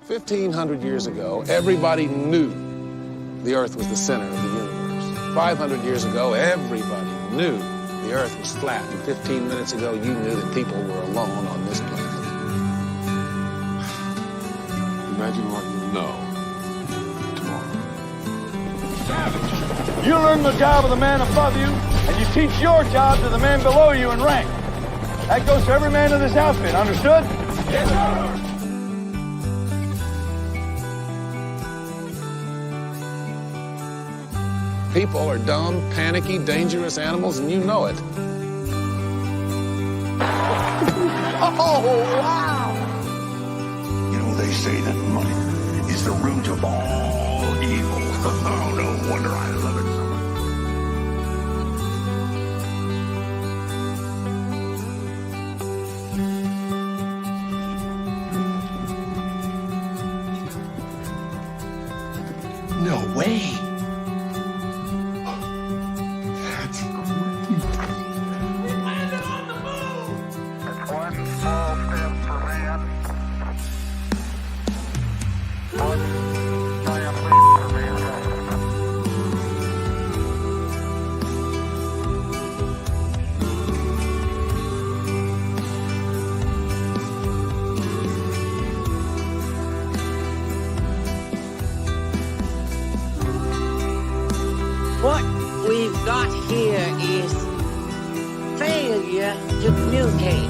1,500 years ago, everybody knew the Earth was the center of the universe. 500 years ago, everybody knew the Earth was flat. And 15 minutes ago, you knew that people were alone on this planet. Imagine what you know tomorrow. Savage! You learn the job of the man above you, and you teach your job to the man below you in rank. That goes for every man in this outfit, understood? Yes, sir! People are dumb, panicky, dangerous animals, and you know it. Oh, wow! You know, they say that money is the root of all evil. Oh, no wonder I love it so much. No way. What we've got here is failure to communicate.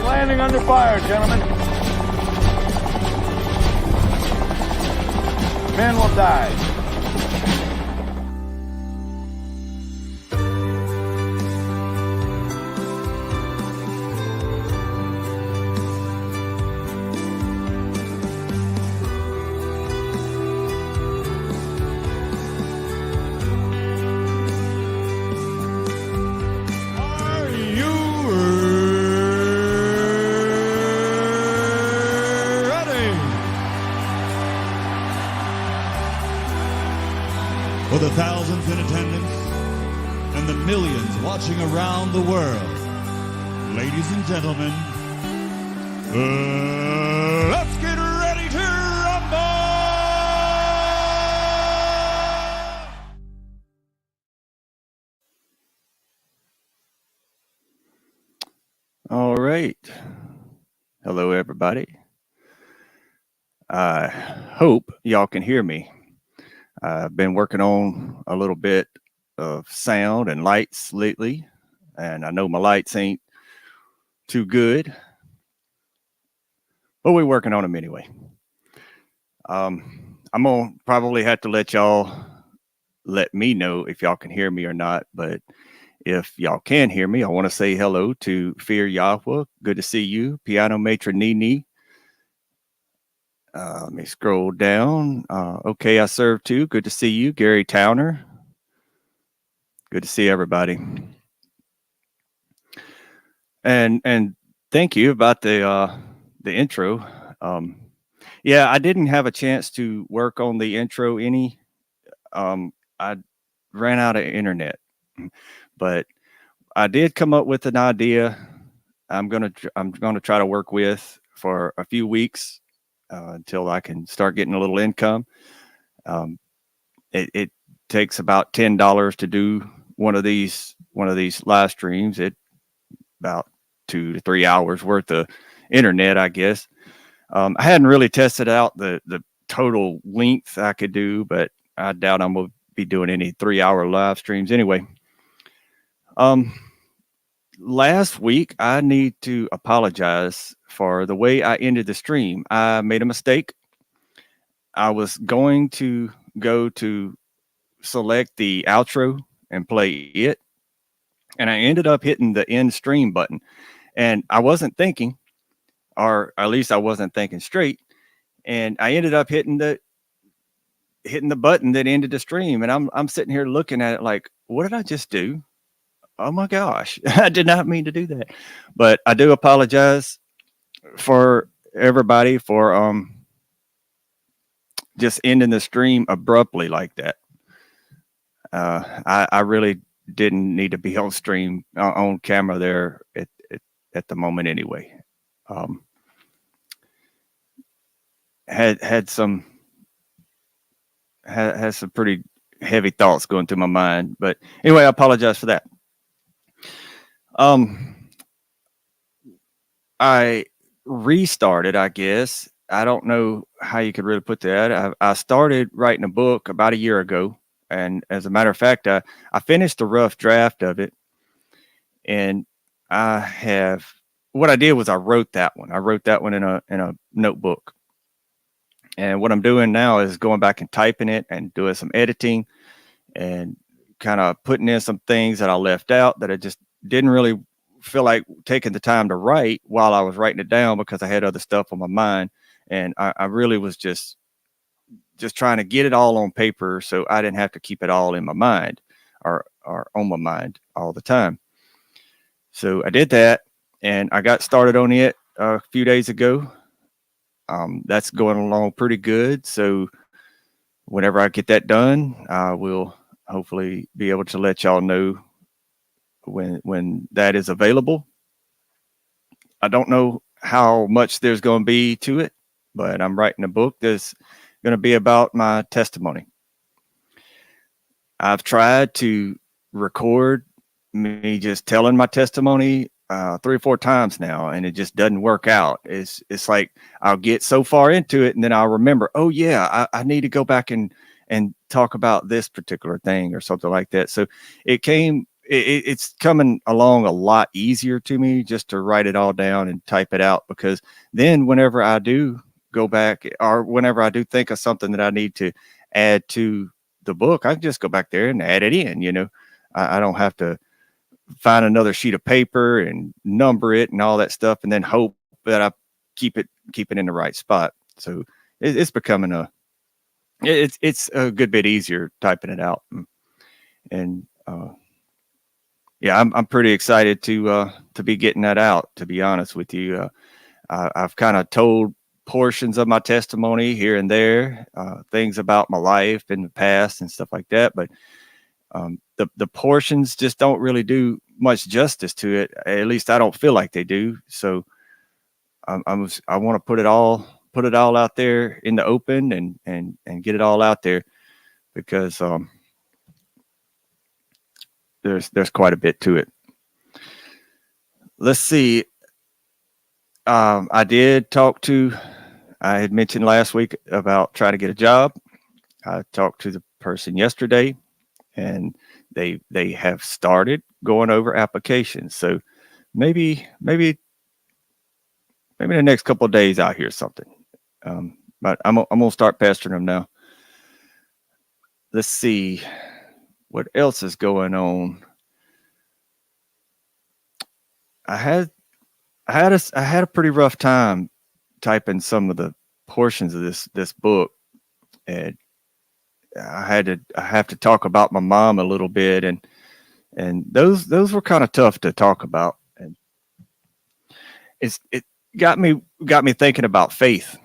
Landing under fire, gentlemen. Men will die. Are you ready? For the thousands in attendance and the millions watching around the world, ladies and gentlemen, let's get ready to rumble! All right. Hello, everybody. I hope y'all can hear me. I've been working on a little bit of sound and lights lately, and I know my lights ain't too good, but we're working on them anyway. I'm gonna probably have to let me know if y'all can hear me or not, but if y'all can hear me, I want to say hello to Fear Yahweh. Good to see you. Piano Matron Nini. Let me scroll down. Okay, I serve too. Good to see you. Gary Towner. Good to see everybody. And thank you about the intro. Yeah, I didn't have a chance to work on the intro any. I ran out of internet, but I did come up with an idea. I'm gonna try to work with for a few weeks until I can start getting a little income. It takes about $10 to do one of these live streams. It about 2 to 3 hours worth of internet, I guess. I hadn't really tested out the total length I could do, but I doubt I'm gonna be doing any 3-hour live streams anyway. Last week, I need to apologize for the way I ended the stream. I made a mistake. I was going to go to select the outro and play it, and I ended up hitting the end stream button, and I wasn't thinking, or at least I wasn't thinking straight, and I ended up hitting the button that ended the stream, and I'm sitting here looking at it like, what did I just do? oh my gosh, I did not mean to do that. But I do apologize for everybody for just ending the stream abruptly like that. I really didn't need to be on stream on camera there at the moment anyway. Had some had some pretty heavy thoughts going through my mind, but anyway, I apologize for that. I restarted, I guess. I don't know how you could really put that. I started writing a book about a year ago. And as a matter of fact, I finished a rough draft of it. And what I did was I wrote that one. I wrote that one in a notebook. And what I'm doing now is going back and typing it and doing some editing and kind of putting in some things that I left out that I just didn't really feel like taking the time to write while I was writing it down because I had other stuff on my mind. And I really was just trying to get it all on paper so I didn't have to keep it all in my mind or on my mind all the time. So I did that and I got started on it a few days ago. That's going along pretty good. So whenever I get that done, I will hopefully be able to let y'all know when that is available. I don't know how much there's going to be to it, but I'm writing a book that's going to be about my testimony. I've tried to record me just telling my testimony 3 or 4 times now, and it just doesn't work out. It's like I'll get so far into it, and then I'll remember, oh yeah, I need to go back and talk about this particular thing or something like that. So it's coming along a lot easier to me just to write it all down and type it out, because then whenever I do go back or whenever I do think of something that I need to add to the book, I can just go back there and add it in. You know, I don't have to find another sheet of paper and number it and all that stuff and then hope that I keep it in the right spot. So it's becoming it's a good bit easier typing it out. And yeah, I'm pretty excited to be getting that out, to be honest with you. I've kind of told portions of my testimony here and there, things about my life in the past and stuff like that. But the portions just don't really do much justice to it. At least I don't feel like they do. So I want to put it all out there in the open and get it all out there, because there's quite a bit to it. Let's see. I had mentioned last week about trying to get a job. I talked to the person yesterday, and they have started going over applications. So maybe the next couple of days I'll hear something. But I'm gonna start pestering them now. Let's see what else is going on. I had a pretty rough time typing some of the portions of this book, and I have to talk about my mom a little bit, and those were kind of tough to talk about, and it got me thinking about faith.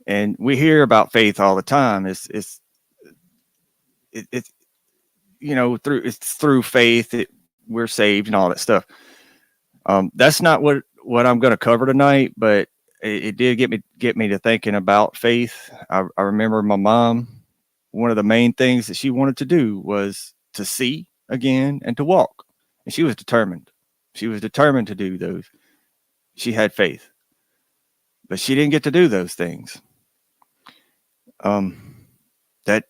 And we hear about faith all the time. It's you know, through faith we're saved and all that stuff. That's not what I'm going to cover tonight, but it did get me to thinking about faith. I remember my mom, one of the main things that she wanted to do was to see again and to walk. And she was determined. She was determined to do those. She had faith, but she didn't get to do those things. That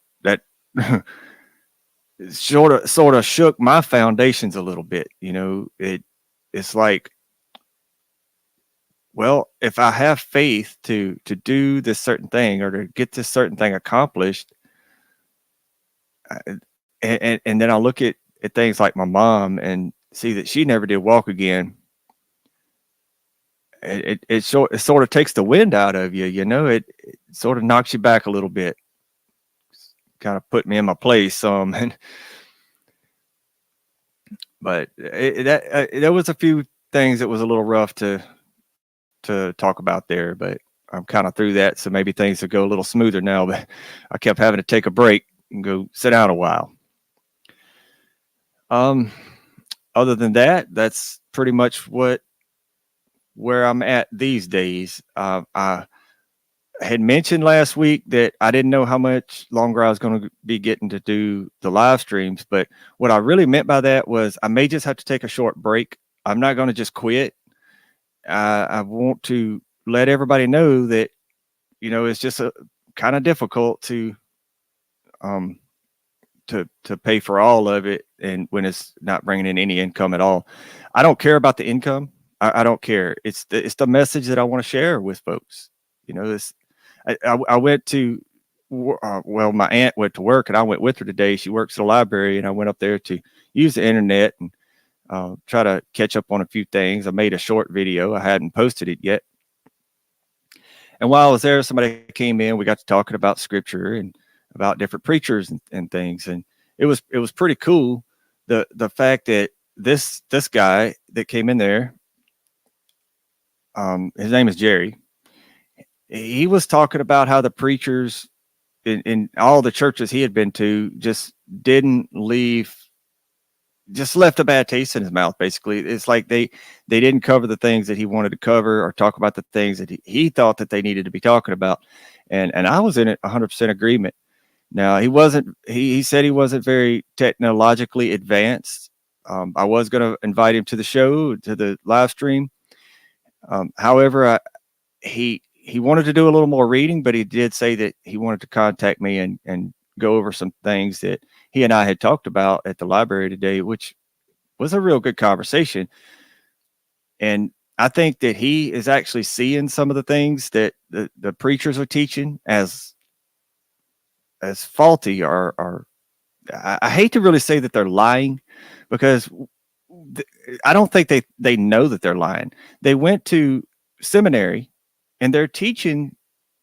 sort of shook my foundations a little bit. You know, it's like, well, if I have faith to do this certain thing or to get this certain thing accomplished, and then I look at things like my mom and see that she never did walk again, it sort of takes the wind out of you. You know, it sort of knocks you back a little bit, kind of put me in my place. And But there was a few things that was a little rough to talk about there, but I'm kind of through that, so maybe things will go a little smoother now. But I kept having to take a break and go sit down a while. Other than that, that's pretty much where I'm at these days. I had mentioned last week that I didn't know how much longer I was going to be getting to do the live streams, but what I really meant by that was I may just have to take a short break. I'm not going to just quit. I want to let everybody know that, it's just a kind of difficult to pay for all of it, and when it's not bringing in any income at all. I don't care about the income. I don't care. It's the message that I want to share with folks. This. I went to, well, my aunt went to work and I went with her today. She works at a library, and I went up there to use the internet and try to catch up on a few things. I made a short video. I hadn't posted it yet. And while I was there, somebody came in. We got to talking about scripture and about different preachers and things. And it was pretty cool. The fact that this guy that came in there, his name is Jerry. He was talking about how the preachers in all the churches he had been to just left a bad taste in his mouth. Basically, it's like they didn't cover the things that he wanted to cover or talk about the things that he thought that they needed to be talking about. And I was in it 100% agreement. Now he said he wasn't very technologically advanced. I was going to invite him to the show, to the live stream. However, he wanted to do a little more reading, but he did say that he wanted to contact me and go over some things that he and I had talked about at the library today, which was a real good conversation. And I think that he is actually seeing some of the things that the preachers are teaching as faulty, or I hate to really say that they're lying, because I don't think they know that they're lying. They went to seminary and they're teaching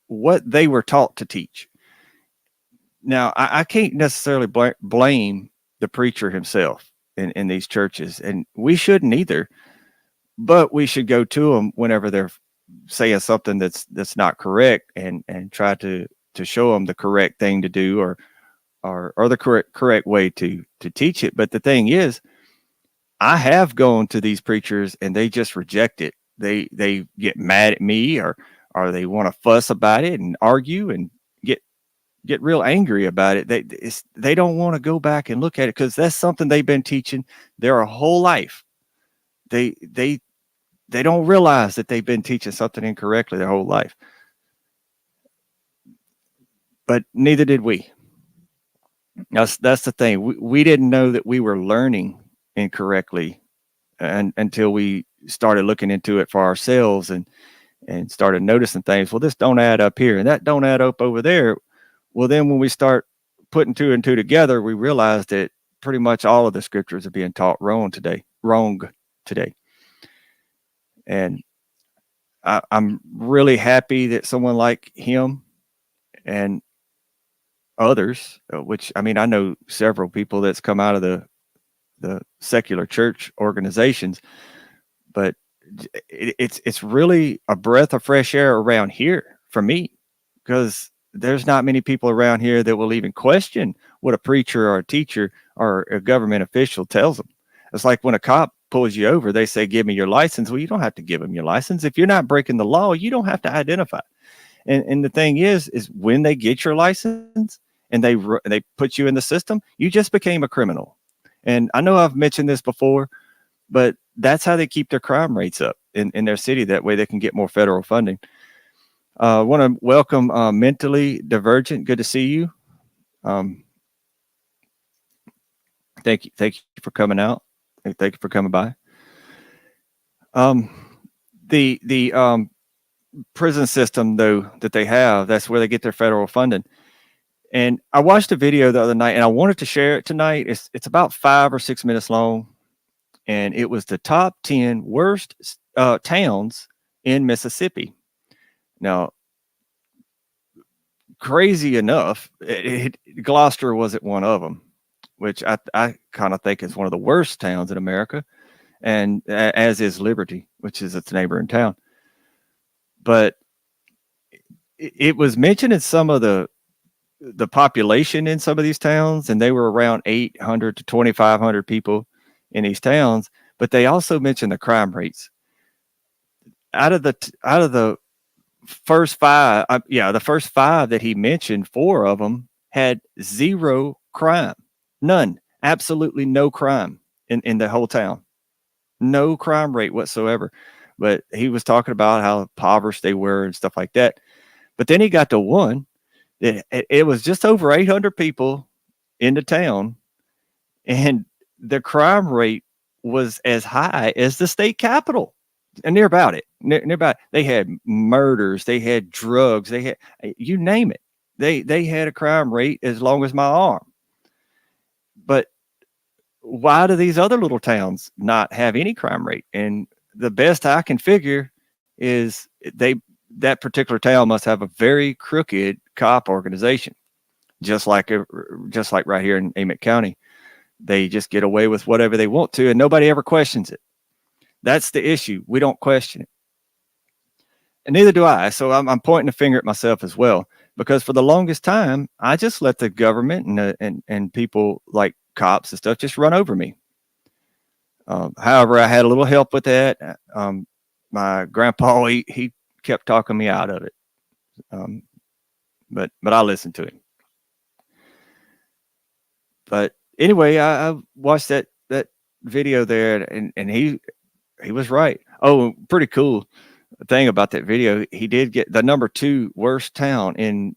what they were taught to teach. Now, I can't necessarily blame the preacher himself in these churches, and we shouldn't either, but we should go to them whenever they're saying something that's not correct, and try to show them the correct thing to do, or the correct way to teach it. But the thing is, I have gone to these preachers and they just reject it. They get mad at me, or they want to fuss about it and argue and get real angry about it. They don't want to go back and look at it, because that's something they've been teaching their whole life. They don't realize that they've been teaching something incorrectly their whole life. But neither did we. That's the thing. We didn't know that we were learning incorrectly until we started looking into it for ourselves and started noticing things. Well, this don't add up here and that don't add up over there. Well, then when we start putting two and two together, we realize that pretty much all of the scriptures are being taught wrong today. And I'm really happy that someone like him and others, which, I mean, I know several people that's come out of the secular church organizations, but it's really a breath of fresh air around here for me, because there's not many people around here that will even question what a preacher or a teacher or a government official tells them. It's like when a cop pulls you over, they say, "Give me your license." Well, you don't have to give them your license. If you're not breaking the law, you don't have to identify. And the thing is when they get your license and they put you in the system, you just became a criminal. And I know I've mentioned this before, but that's how they keep their crime rates up in their city. That way they can get more federal funding. I want to welcome Mentally Divergent. Good to see you. Thank you for coming out. Thank you for coming by. The prison system, though, that they have, that's where they get their federal funding. And I watched a video the other night, and I wanted to share it tonight. It's about 5 or 6 minutes long, and it was the top 10 worst towns in Mississippi. Now, crazy enough, Gloucester wasn't one of them. which I kind of think is one of the worst towns in America, and as is Liberty, which is its neighboring town. But it was mentioned in some of the population in some of these towns, and they were around 800 to 2,500 people in these towns. But they also mentioned the crime rates. Out of the first five, the first five that he mentioned, four of them had zero crime, none, absolutely no crime in the whole town, no crime rate whatsoever. But he was talking about how impoverished they were and stuff like that. But then he got to one that it was just over 800 people in the town, and the crime rate was as high as the state capitol. And near about it. They had murders, they had drugs, they had, you name it. They had a crime rate as long as my arm. But why do these other little towns not have any crime rate? And the best I can figure is that particular town must have a very crooked cop organization, just like right here in Emmett County. They just get away with whatever they want to, and nobody ever questions it. That's the issue. We don't question it. And neither do I. So I'm pointing a finger at myself as well, because for the longest time, I just let the government and people like cops and stuff just run over me. However, I had a little help with that. My grandpa, he kept talking me out of it. But I listened to him. But anyway, I watched that video there, and he was right. Oh, pretty cool thing about that video. He did get the number 2 worst town in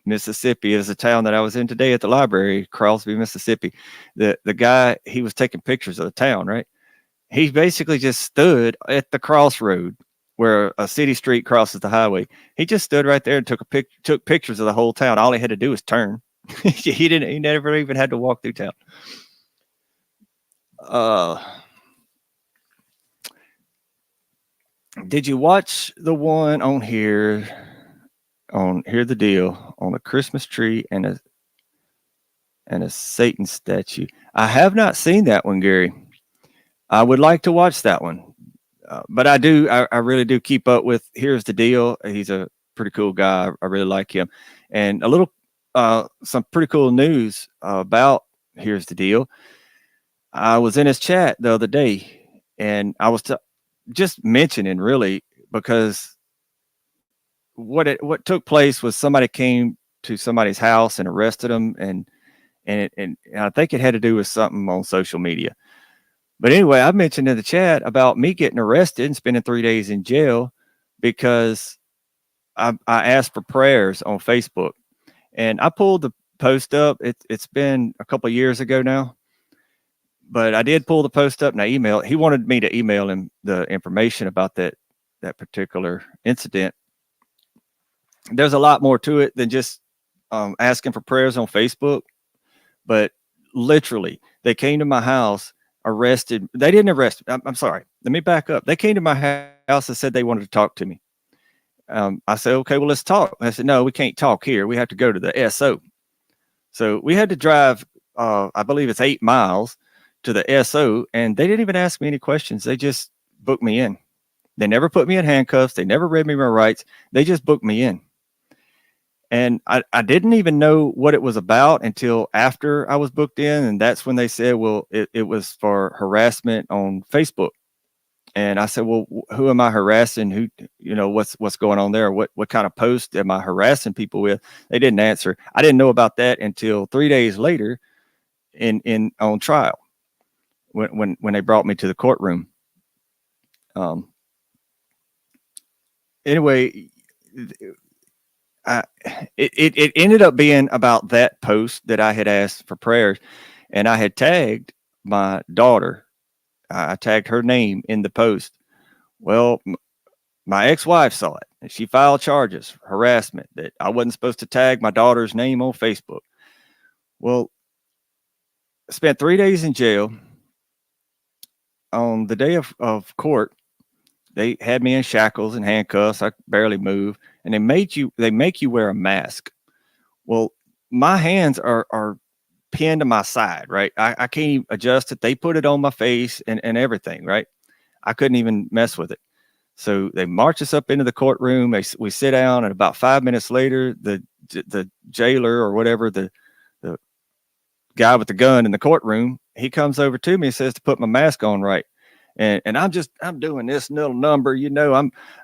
Mississippi. Is a town that I was in today at the library, Crosby, Mississippi. The guy, he was taking pictures of the town, right? He basically just stood at the crossroad where a city street crosses the highway. He just stood right there and took pictures of the whole town. All he had to do was turn. He never even had to walk through town. Did you watch the one on here? On Hear the Deal, on a Christmas tree and a Satan statue? I have not seen that one, Gary. I would like to watch that one, but I really do keep up with Here's the Deal. He's a pretty cool guy. I really like him. And a little some pretty cool news about Here's the Deal. I was in his chat the other day, and I was just mentioning, really, because what took place was somebody came to somebody's house and arrested them, and I think it had to do with something on social media. But anyway, I mentioned in the chat about me getting arrested and spending 3 days in jail because I asked for prayers on Facebook, and I pulled the post up. It's been a couple of years ago now, but I did pull the post up, and I emailed. He wanted me to email him the information about that particular incident. There's a lot more to it than just asking for prayers on Facebook, but literally they came to my house, arrested. They didn't arrest me. I'm sorry. Let me back up. They came to my house and said they wanted to talk to me. I said, okay, well, let's talk. I said, no, we can't talk here. We have to go to the SO. So we had to drive, I believe it's 8 miles to the SO, and they didn't even ask me any questions. They just booked me in. They never put me in handcuffs. They never read me my rights. They just booked me in. And I didn't even know what it was about until after I was booked in. And that's when they said, well, it was for harassment on Facebook. And I said, well, who am I harassing? Who, what's going on there? What kind of post am I harassing people with? They didn't answer. I didn't know about that until 3 days later on trial when they brought me to the courtroom. Anyway, it ended up being about that post that I had asked for prayers, and I had tagged my daughter. I tagged her name in the post. Well, my ex-wife saw it, and she filed charges for harassment that I wasn't supposed to tag my daughter's name on Facebook. Well, I spent 3 days in jail. On the day of court, they had me in shackles and handcuffs. I could barely move. And they make you wear a mask. Well, my hands are pinned to my side, right? I can't even adjust it. They put it on my face and everything, right? I couldn't even mess with it. So they march us up into the courtroom. We sit down, and about 5 minutes later, the jailer or whatever, the guy with the gun in the courtroom, he comes over to me and says to put my mask on right. And I'm doing this little number,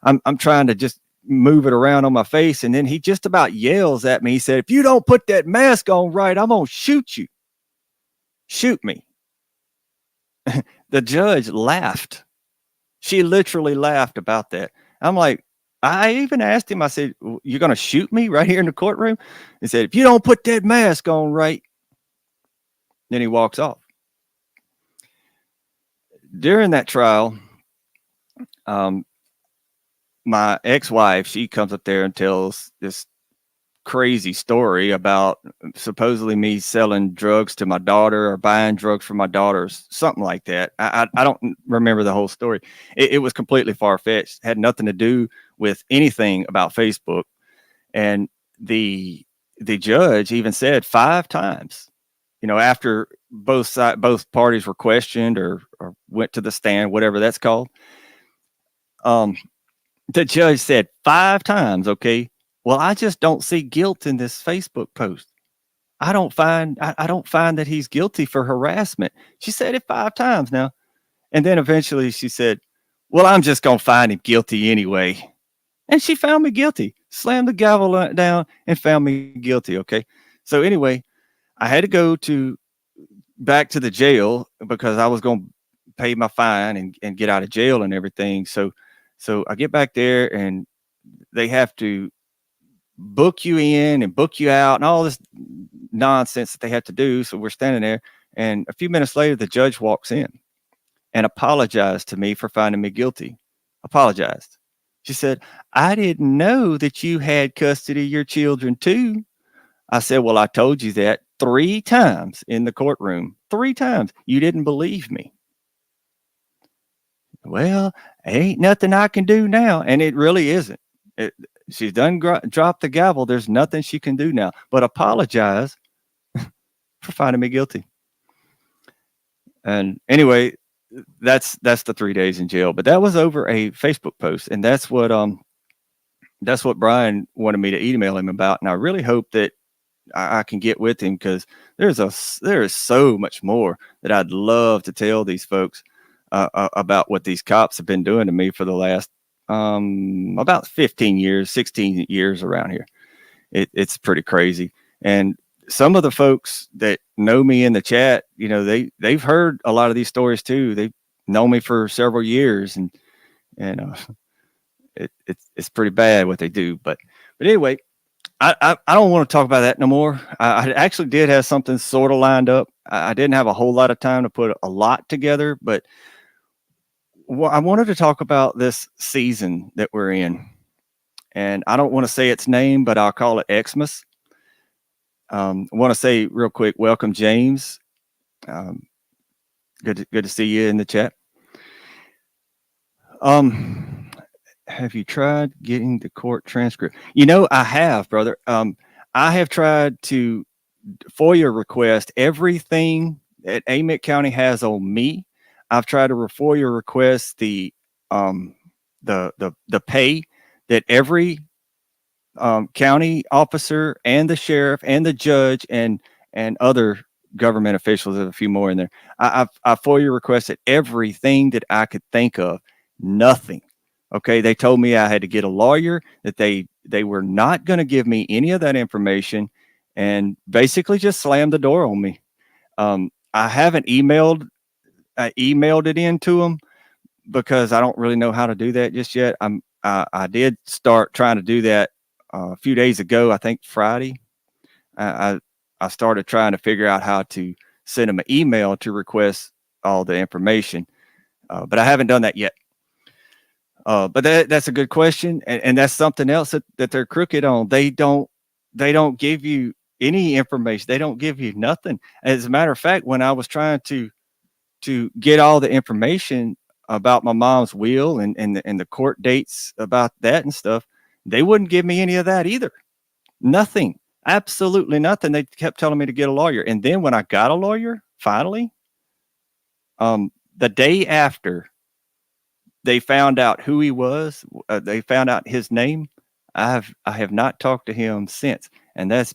I'm trying to just move it around on my face. And then he just about yells at me. He said, if you don't put that mask on right, I'm going to shoot you. Shoot me. The judge laughed. She literally laughed about that. I'm like, I even asked him, I said, you're going to shoot me right here in the courtroom? He said, if you don't put that mask on right. Then he walks off. During that trial, my ex-wife, she comes up there and tells this crazy story about supposedly me selling drugs to my daughter or buying drugs for my daughters, something like that. I don't remember the whole story. It was completely far-fetched. Had nothing to do with anything about Facebook. And the judge even said 5 times, after both parties were questioned or went to the stand, whatever that's called. The judge said 5 times, okay, well, I just don't see guilt in this Facebook post. I don't find that he's guilty for harassment. She said it 5 times now. And then eventually she said, well, I'm just going to find him guilty anyway. And she found me guilty, slammed the gavel down and found me guilty. Okay. So anyway, I had to go back to the jail because I was going to pay my fine and get out of jail and everything. So I get back there and they have to book you in and book you out and all this nonsense that they have to do. So we're standing there, and a few minutes later, the judge walks in and apologized to me for finding me guilty. Apologized. She said, I didn't know that you had custody of your children too. I said, well, I told you that 3 times in the courtroom. 3 times. You didn't believe me. Well, ain't nothing I can do now. And it really isn't. She's done dropped the gavel. There's nothing she can do now but apologize for finding me guilty. And anyway, that's the 3 days in jail. But that was over a Facebook post, and that's what Brian wanted me to email him about. And I really hope that I can get with him, because there is so much more that I'd love to tell these folks about what these cops have been doing to me for the last about 15 years, 16 years around here. It's pretty crazy. And some of the folks that know me in the chat, they've heard a lot of these stories too. They've known me for several years, and it's pretty bad what they do. But anyway, I don't want to talk about that no more. I actually did have something sort of lined up. I didn't have a whole lot of time to put a lot together, but I wanted to talk about this season that we're in. And I don't want to say its name, but I'll call it Xmas. I want to say real quick, welcome, James. Good to see you in the chat. Have you tried getting the court transcript? I have, brother. I have tried to FOIA request everything that Amite County has on me. I've tried to FOIA request the pay that every county officer and the sheriff and the judge and other government officials, there's a few more in there. I FOIA requested everything that I could think of. Nothing. Okay, they told me I had to get a lawyer, that they were not going to give me any of that information, and basically just slammed the door on me. I haven't emailed it in to them because I don't really know how to do that just yet. I did start trying to do that a few days ago. I think Friday. I started trying to figure out how to send them an email to request all the information, but I haven't done that yet. But that's a good question, and that's something else that they're crooked on. They don't give you any information. They don't give you nothing. As a matter of fact, when I was trying to get all the information about my mom's will and the court dates about that and stuff, they wouldn't give me any of that either. Nothing. Absolutely nothing. They kept telling me to get a lawyer. And then when I got a lawyer, finally, the day after they found out who he was, they found out his name. I have not talked to him since. And that's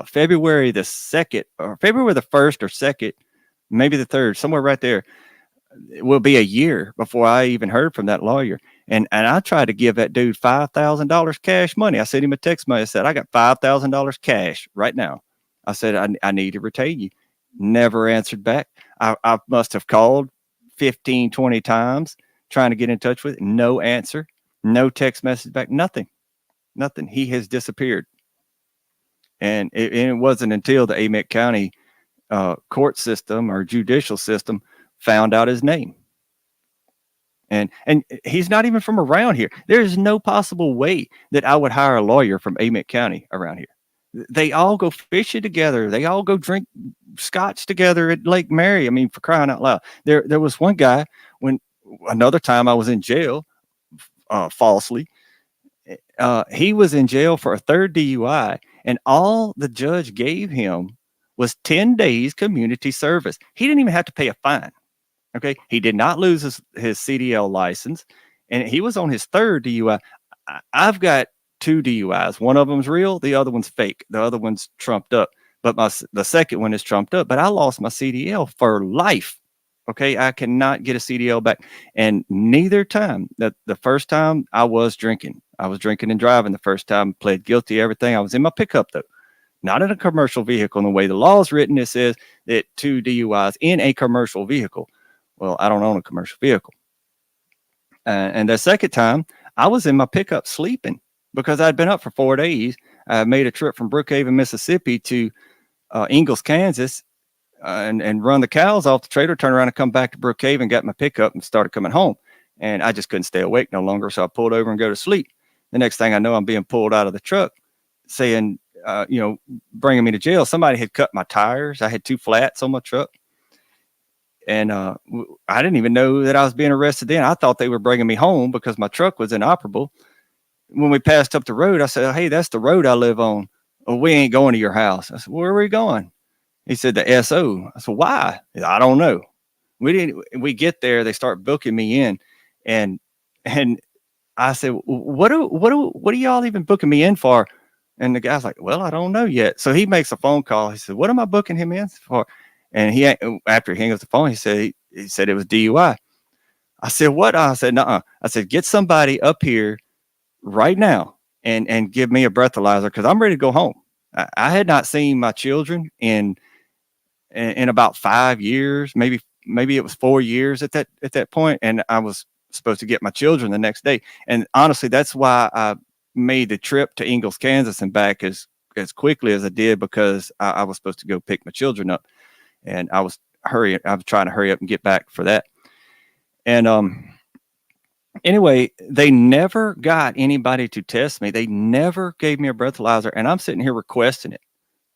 February the 2nd, or February the 1st or 2nd, maybe the 3rd, somewhere right there. It will be a year before I even heard from that lawyer. And I tried to give that dude $5,000 cash money. I sent him a text message. I said, I got $5,000 cash right now. I said, I need to retain you. Never answered back. I must have called 15, 20 times trying to get in touch with. No answer. No text message back. Nothing. He has disappeared. And it wasn't until the Amite County court system or judicial system found out his name. And he's not even from around here. There is no possible way that I would hire a lawyer from Amite County around here. They all go fishing together. They all go drink scotch together at Lake Mary. I mean, for crying out loud. There was one guy when another time I was in jail falsely. He was in jail for a 3rd DUI, and all the judge gave him was 10 days community service. He didn't even have to pay a fine. Okay. He did not lose his CDL license, and he was on his 3rd DUI. I've got 2 DUIs. One of them's real. The other one's fake. The other one's trumped up, but the second one is trumped up, but I lost my CDL for life. Okay. I cannot get a CDL back. And neither time, the first time I was drinking and driving the first time, pled guilty, everything. I was in my pickup though. Not in a commercial vehicle. And the way the law is written, it says that 2 DUIs in a commercial vehicle. Well, I don't own a commercial vehicle. And the second time, I was in my pickup sleeping because I'd been up for 4 days. I made a trip from Brookhaven, Mississippi to Ingalls, Kansas, and run the cows off the trailer, turn around and come back to Brookhaven, got my pickup and started coming home. And I just couldn't stay awake no longer. So I pulled over and go to sleep. The next thing I know, I'm being pulled out of the truck saying, bringing me to jail. Somebody had cut my tires. I had 2 flats on my truck. And I didn't even know that I was being arrested then. I thought they were bringing me home because my truck was inoperable. When we passed up the road, I said, hey, that's the road I live on. Oh, we ain't going to your house. I said, where are we going? He said, the SO. I said, why? Said, I don't know. We get there, they start booking me in. And I said, what are y'all even booking me in for? And the guy's like, well, I don't know yet. So he makes a phone call. He said, what am I booking him in for? And after he hangs up the phone, he said it was DUI. I said, what? I said, nuh-uh. I said, get somebody up here right now and give me a breathalyzer because I'm ready to go home. I had not seen my children in about 5 years, maybe it was 4 years at that point, and I was supposed to get my children the next day. And honestly, that's why I made the trip to Ingalls, Kansas, and back as quickly as I did, because I was supposed to go pick my children up. And I was trying to hurry up and get back for that. And anyway, they never got anybody to test me. They never gave me a breathalyzer, and I'm sitting here requesting it.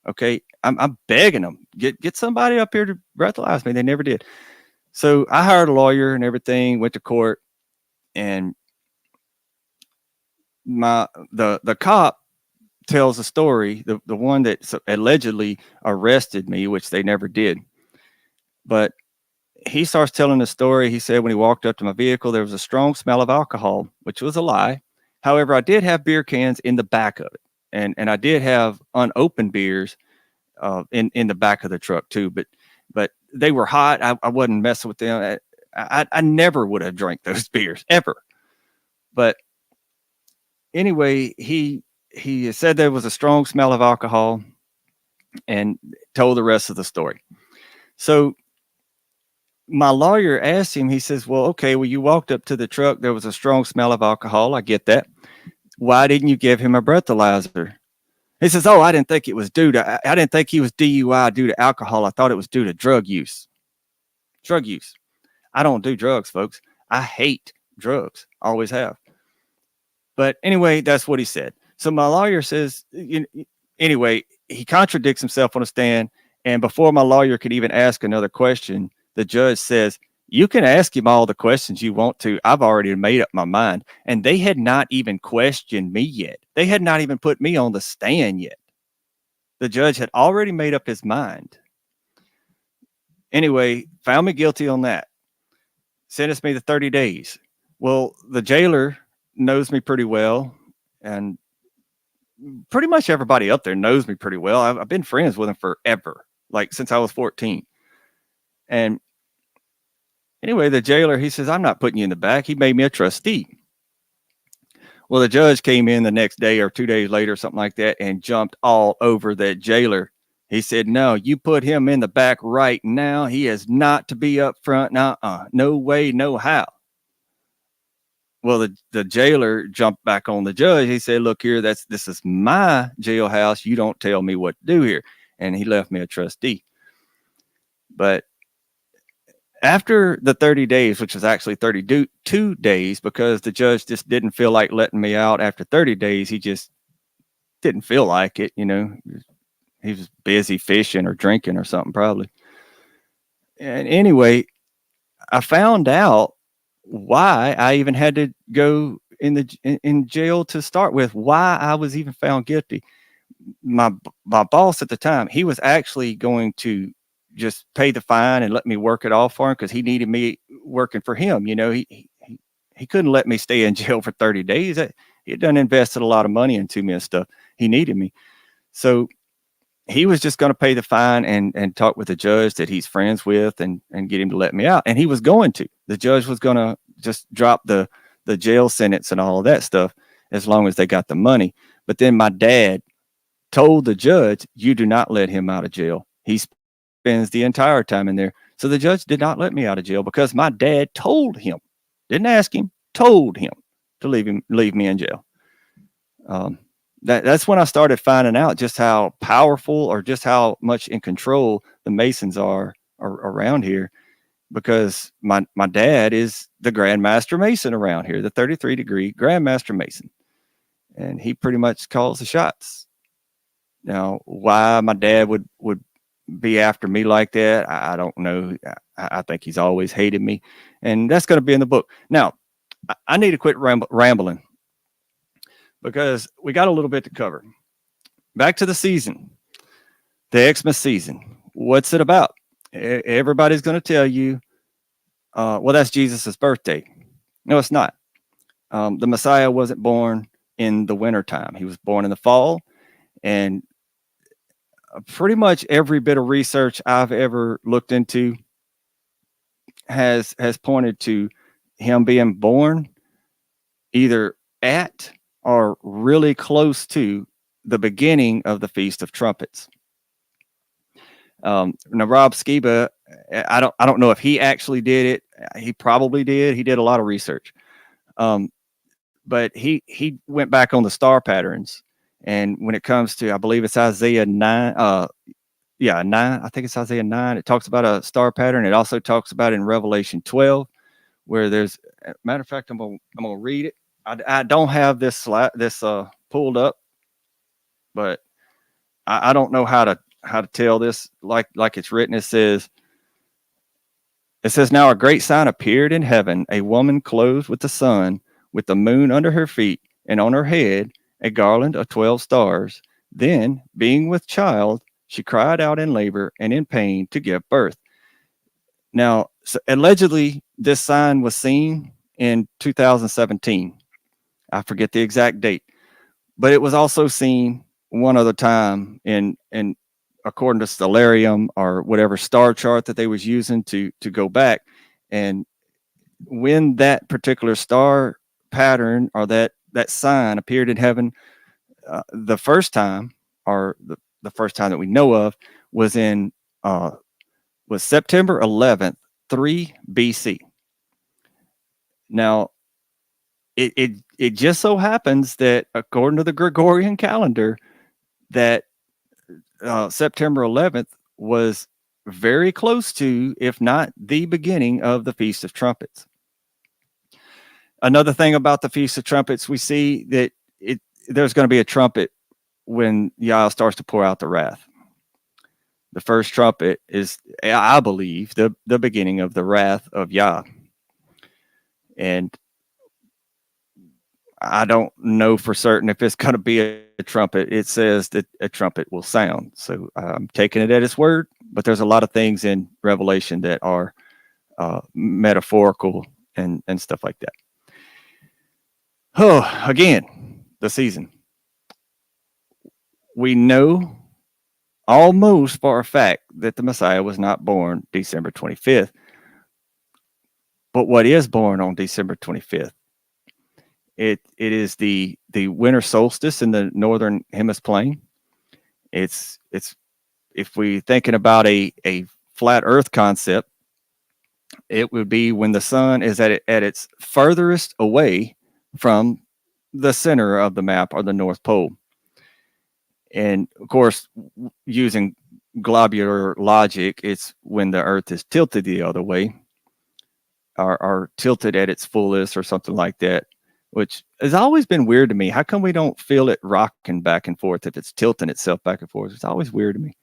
Okay, I'm begging them, get somebody up here to breathalyze me. They never did. So I hired a lawyer and everything, went to court, and the cop tells a story, the one that allegedly arrested me, which they never did. But he starts telling the story. He said when he walked up to my vehicle, there was a strong smell of alcohol, which was a lie. However, I did have beer cans in the back of it. And I did have unopened beers in the back of the truck too. But they were hot. I wasn't messing with them. I never would have drank those beers ever. But anyway, he said there was a strong smell of alcohol and told the rest of the story. So my lawyer asked him, he says, well, okay, well, you walked up to the truck. There was a strong smell of alcohol. I get that. Why didn't you give him a breathalyzer? He says, oh, I didn't think it was I didn't think he was DUI due to alcohol. I thought it was due to drug use. Drug use. I don't do drugs, folks. I hate drugs. Always have. But anyway, that's what he said. So my lawyer says, anyway, he contradicts himself on a stand. And before my lawyer could even ask another question, the judge says, you can ask him all the questions you want to. I've already made up my mind. And they had not even questioned me yet. They had not even put me on the stand yet. the judge had already made up his mind. Anyway, found me guilty on that. Sentenced me to 30 days. Well, the jailer knows me pretty well, and pretty much everybody up there knows me pretty well. I've been friends with him forever, like since I was 14. And anyway, the jailer, he says, I'm not putting you in the back. He made me a trustee. Well, the judge came in the next day or 2 days later, something like that, and jumped all over that jailer. He said, no, you put him in the back right now. He is not to be up front. No way, no how. Well, the jailer jumped back on the judge. He said, look here, this is my jailhouse. You don't tell me what to do here. And he left me a trustee. But after the 30 days, which was actually 32 days, because the judge just didn't feel like letting me out after 30 days. He just didn't feel like it. You know, he was busy fishing or drinking or something probably. And anyway, I found out why I even had to go in jail to start with, why I was even found guilty. My boss at the time, he was actually going to just pay the fine and let me work it off for him because he needed me working for him. You know, he couldn't let me stay in jail for 30 days. He had done invested a lot of money into me and stuff. He needed me. So he was just going to pay the fine and talk with the judge that he's friends with and get him to let me out. And he was going to. The judge was going to just drop the jail sentence and all of that stuff as long as they got the money. But then my dad told the judge, you do not let him out of jail. He spends the entire time in there. So the judge did not let me out of jail because my dad told him, didn't ask him, told him to leave me in jail. That's when I started finding out just how powerful or just how much in control the Masons are around here, because my dad is the Grand Master Mason around here, the 33-degree Grand Master Mason, and he pretty much calls the shots. Now, why my dad would be after me like that, I don't know. I think he's always hated me, and that's going to be in the book. Now, I need to quit rambling, because we got a little bit to cover. Back to the season, the Xmas season. What's it about? Everybody's going to tell you, well, that's Jesus's birthday. No, it's not. The Messiah wasn't born in the wintertime. He was born in the fall. And pretty much every bit of research I've ever looked into has pointed to him being born either at or really close to the beginning of the Feast of Trumpets. Now, Rob Skiba, I don't know if he actually did it. He probably did. He did a lot of research, but he went back on the star patterns. And when it comes to, I believe it's Isaiah 9. 9. I think it's Isaiah 9. It talks about a star pattern. It also talks about it in Revelation 12, where there's, matter of fact, I'm gonna read it. I don't have this pulled up, but I don't know how to tell this like it's written. It says, now a great sign appeared in heaven, a woman clothed with the sun, with the moon under her feet, and on her head a garland of 12 stars. Then, being with child, she cried out in labor and in pain to give birth. Now, so allegedly, this sign was seen in 2017. I forget the exact date, but it was also seen one other time in according to Stellarium or whatever star chart that they was using to go back. And when that particular star pattern or that sign appeared in heaven, the first time, or the first time that we know of, was September 11th, 3 BC. Now, it just so happens that according to the Gregorian calendar, that September 11th was very close to, if not the beginning of the Feast of Trumpets. Another thing about the Feast of Trumpets, we see that there's going to be a trumpet when Yah starts to pour out the wrath. The first trumpet is, I believe, the beginning of the wrath of Yah. And I don't know for certain if it's going to be a trumpet. It says that a trumpet will sound. So I'm taking it at its word, but there's a lot of things in Revelation that are metaphorical and stuff like that. Oh, again, the season. We know almost for a fact that the Messiah was not born December 25th. But what is born on December 25th? It is the winter solstice in the northern hemisphere. It's if we thinking about a flat Earth concept, it would be when the sun is at its furthest away from the center of the map or the North Pole. And of course, using globular logic, it's when the Earth is tilted the other way, or tilted at its fullest, or something like that, which has always been weird to me. How come we don't feel it rocking back and forth if it's tilting itself back and forth? It's always weird to me.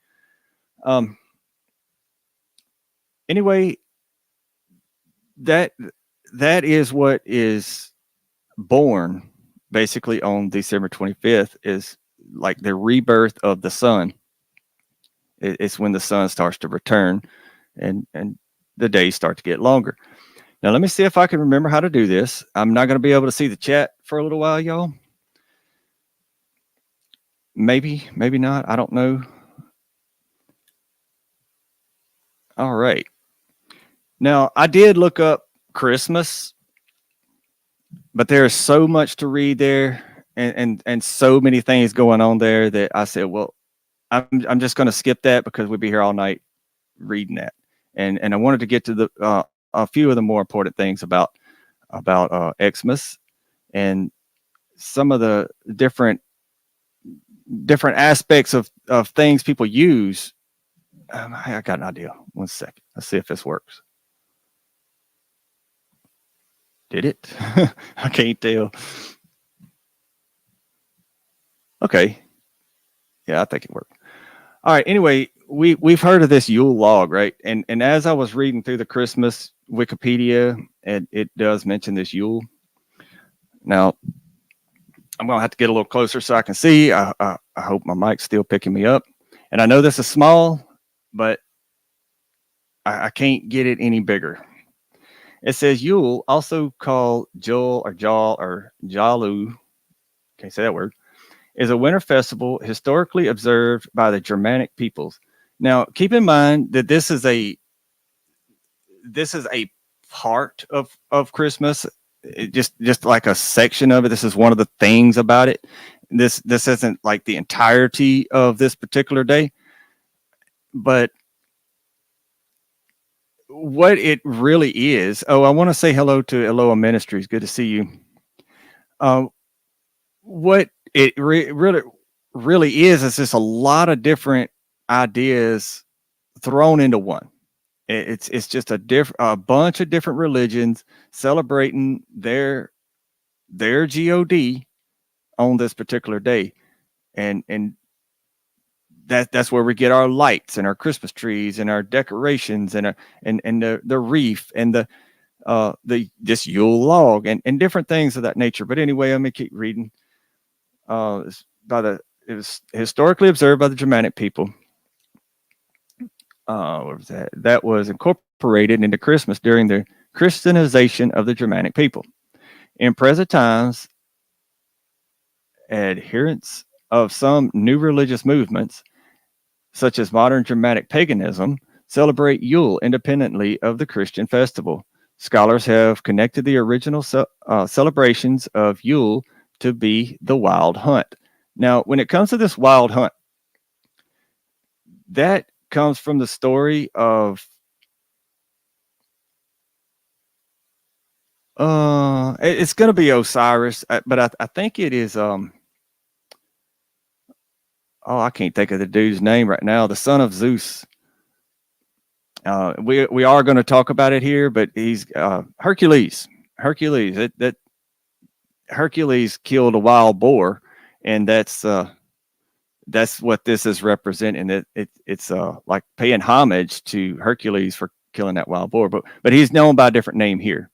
Anyway, that is what is born basically on December 25th, is like the rebirth of the sun. It's when the sun starts to return and the days start to get longer. Now, let me see if I can remember how to do this. I'm not going to be able to see the chat for a little while, y'all. Maybe not. I don't know. All right. Now, I did look up Christmas, but there's so much to read there and so many things going on there that I said, well, I'm just going to skip that because we'd be here all night reading that. And I wanted to get to the a few of the more important things about Xmas and some of the different aspects of things people use. I got an idea. 1 second. Let's see if this works. Did it? I can't tell. Okay. Yeah, I think it worked. All right. Anyway, we've heard of this Yule log, right? And as I was reading through the Christmas Wikipedia, and it does mention this Yule. Now, I'm going to have to get a little closer so I can see. I hope my mic's still picking me up. And I know this is small, but I can't get it any bigger. It says Yule, also called Jul or Jal or Jalu, can't say that word, is a winter festival historically observed by the Germanic peoples. Now, keep in mind that this is a part of Christmas, just like a section of it. This is one of the things about it. This isn't like the entirety of this particular day, but what it really is. Oh, I want to say hello to Eloa Ministries. Good to see you. What it really is just a lot of different ideas thrown into one. It's just a bunch of different religions celebrating their God on this particular day, and that's where we get our lights and our Christmas trees and our decorations and the wreath and this Yule log and different things of that nature. But anyway, let me keep reading. It was historically observed by the Germanic people. What was that? That was incorporated into Christmas during the Christianization of the Germanic people. In present times, adherents of some new religious movements, such as modern Germanic paganism, celebrate Yule independently of the Christian festival. Scholars have connected the original celebrations of Yule to be the wild hunt. Now, when it comes to this wild hunt, that comes from the story of it's going to be Osiris, but I think it is I can't think of the dude's name right now, the son of Zeus. We are going to talk about it here, but he's Hercules. That Hercules killed a wild boar, and that's what this is representing. It's like paying homage to Hercules for killing that wild boar, but he's known by a different name here.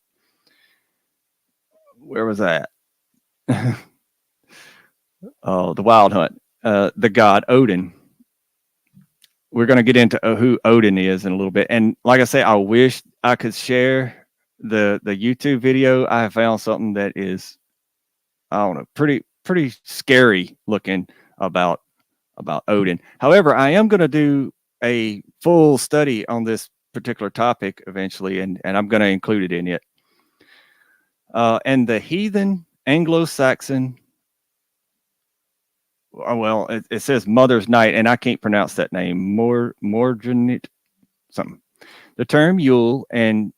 Where was that? the Wild Hunt, the god Odin. We're going to get into who Odin is in a little bit. And like I say, I wish I could share the YouTube video. I have found something that is, I don't know, pretty scary looking about Odin. However, I am going to do a full study on this particular topic eventually, and I'm going to include it in it. And the heathen Anglo-Saxon, well, it says Mother's Night, and I can't pronounce that name. Morgenit something. The term Yule and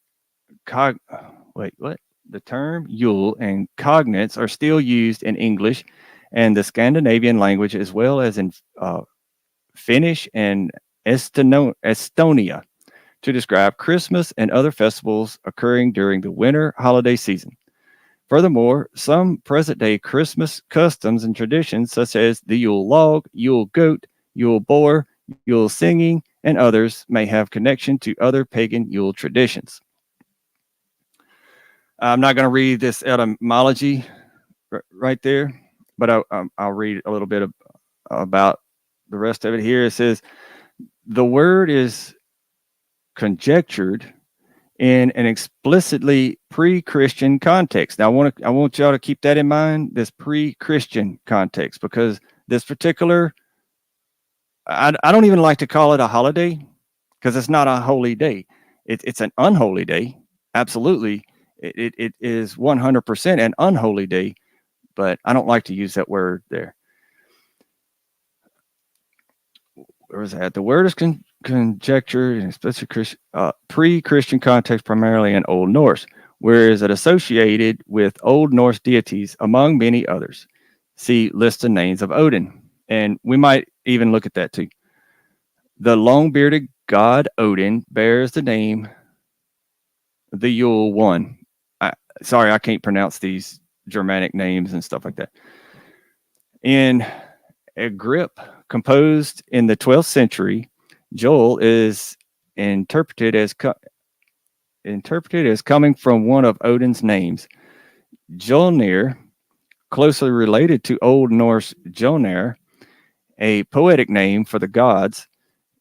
The term Yule and cognates are still used in English and the Scandinavian language, as well as in Finnish and Estonia, to describe Christmas and other festivals occurring during the winter holiday season. Furthermore, some present-day Christmas customs and traditions, such as the Yule log, Yule goat, Yule boar, Yule singing, and others, may have connection to other pagan Yule traditions. I'm not going to read this etymology right there, but I'll read a little bit about the rest of it here. It says, the word is conjectured in an explicitly pre-Christian context. Now, I want y'all to keep that in mind, this pre-Christian context, because this particular, I don't even like to call it a holiday, because it's not a holy day. It's an unholy day. Absolutely. It is 100% an unholy day, but I don't like to use that word there. Where was that? The word is conjecture in especially pre-Christian context, primarily in Old Norse, whereas it associated with Old Norse deities, among many others. See list of names of Odin, and we might even look at that too. The long-bearded god Odin bears the name the Yule One. Sorry, I can't pronounce these Germanic names and stuff like that. In a grip composed in the 12th century, Joel is interpreted as coming from one of Odin's names, Jolnir, closely related to Old Norse Jonar, a poetic name for the gods.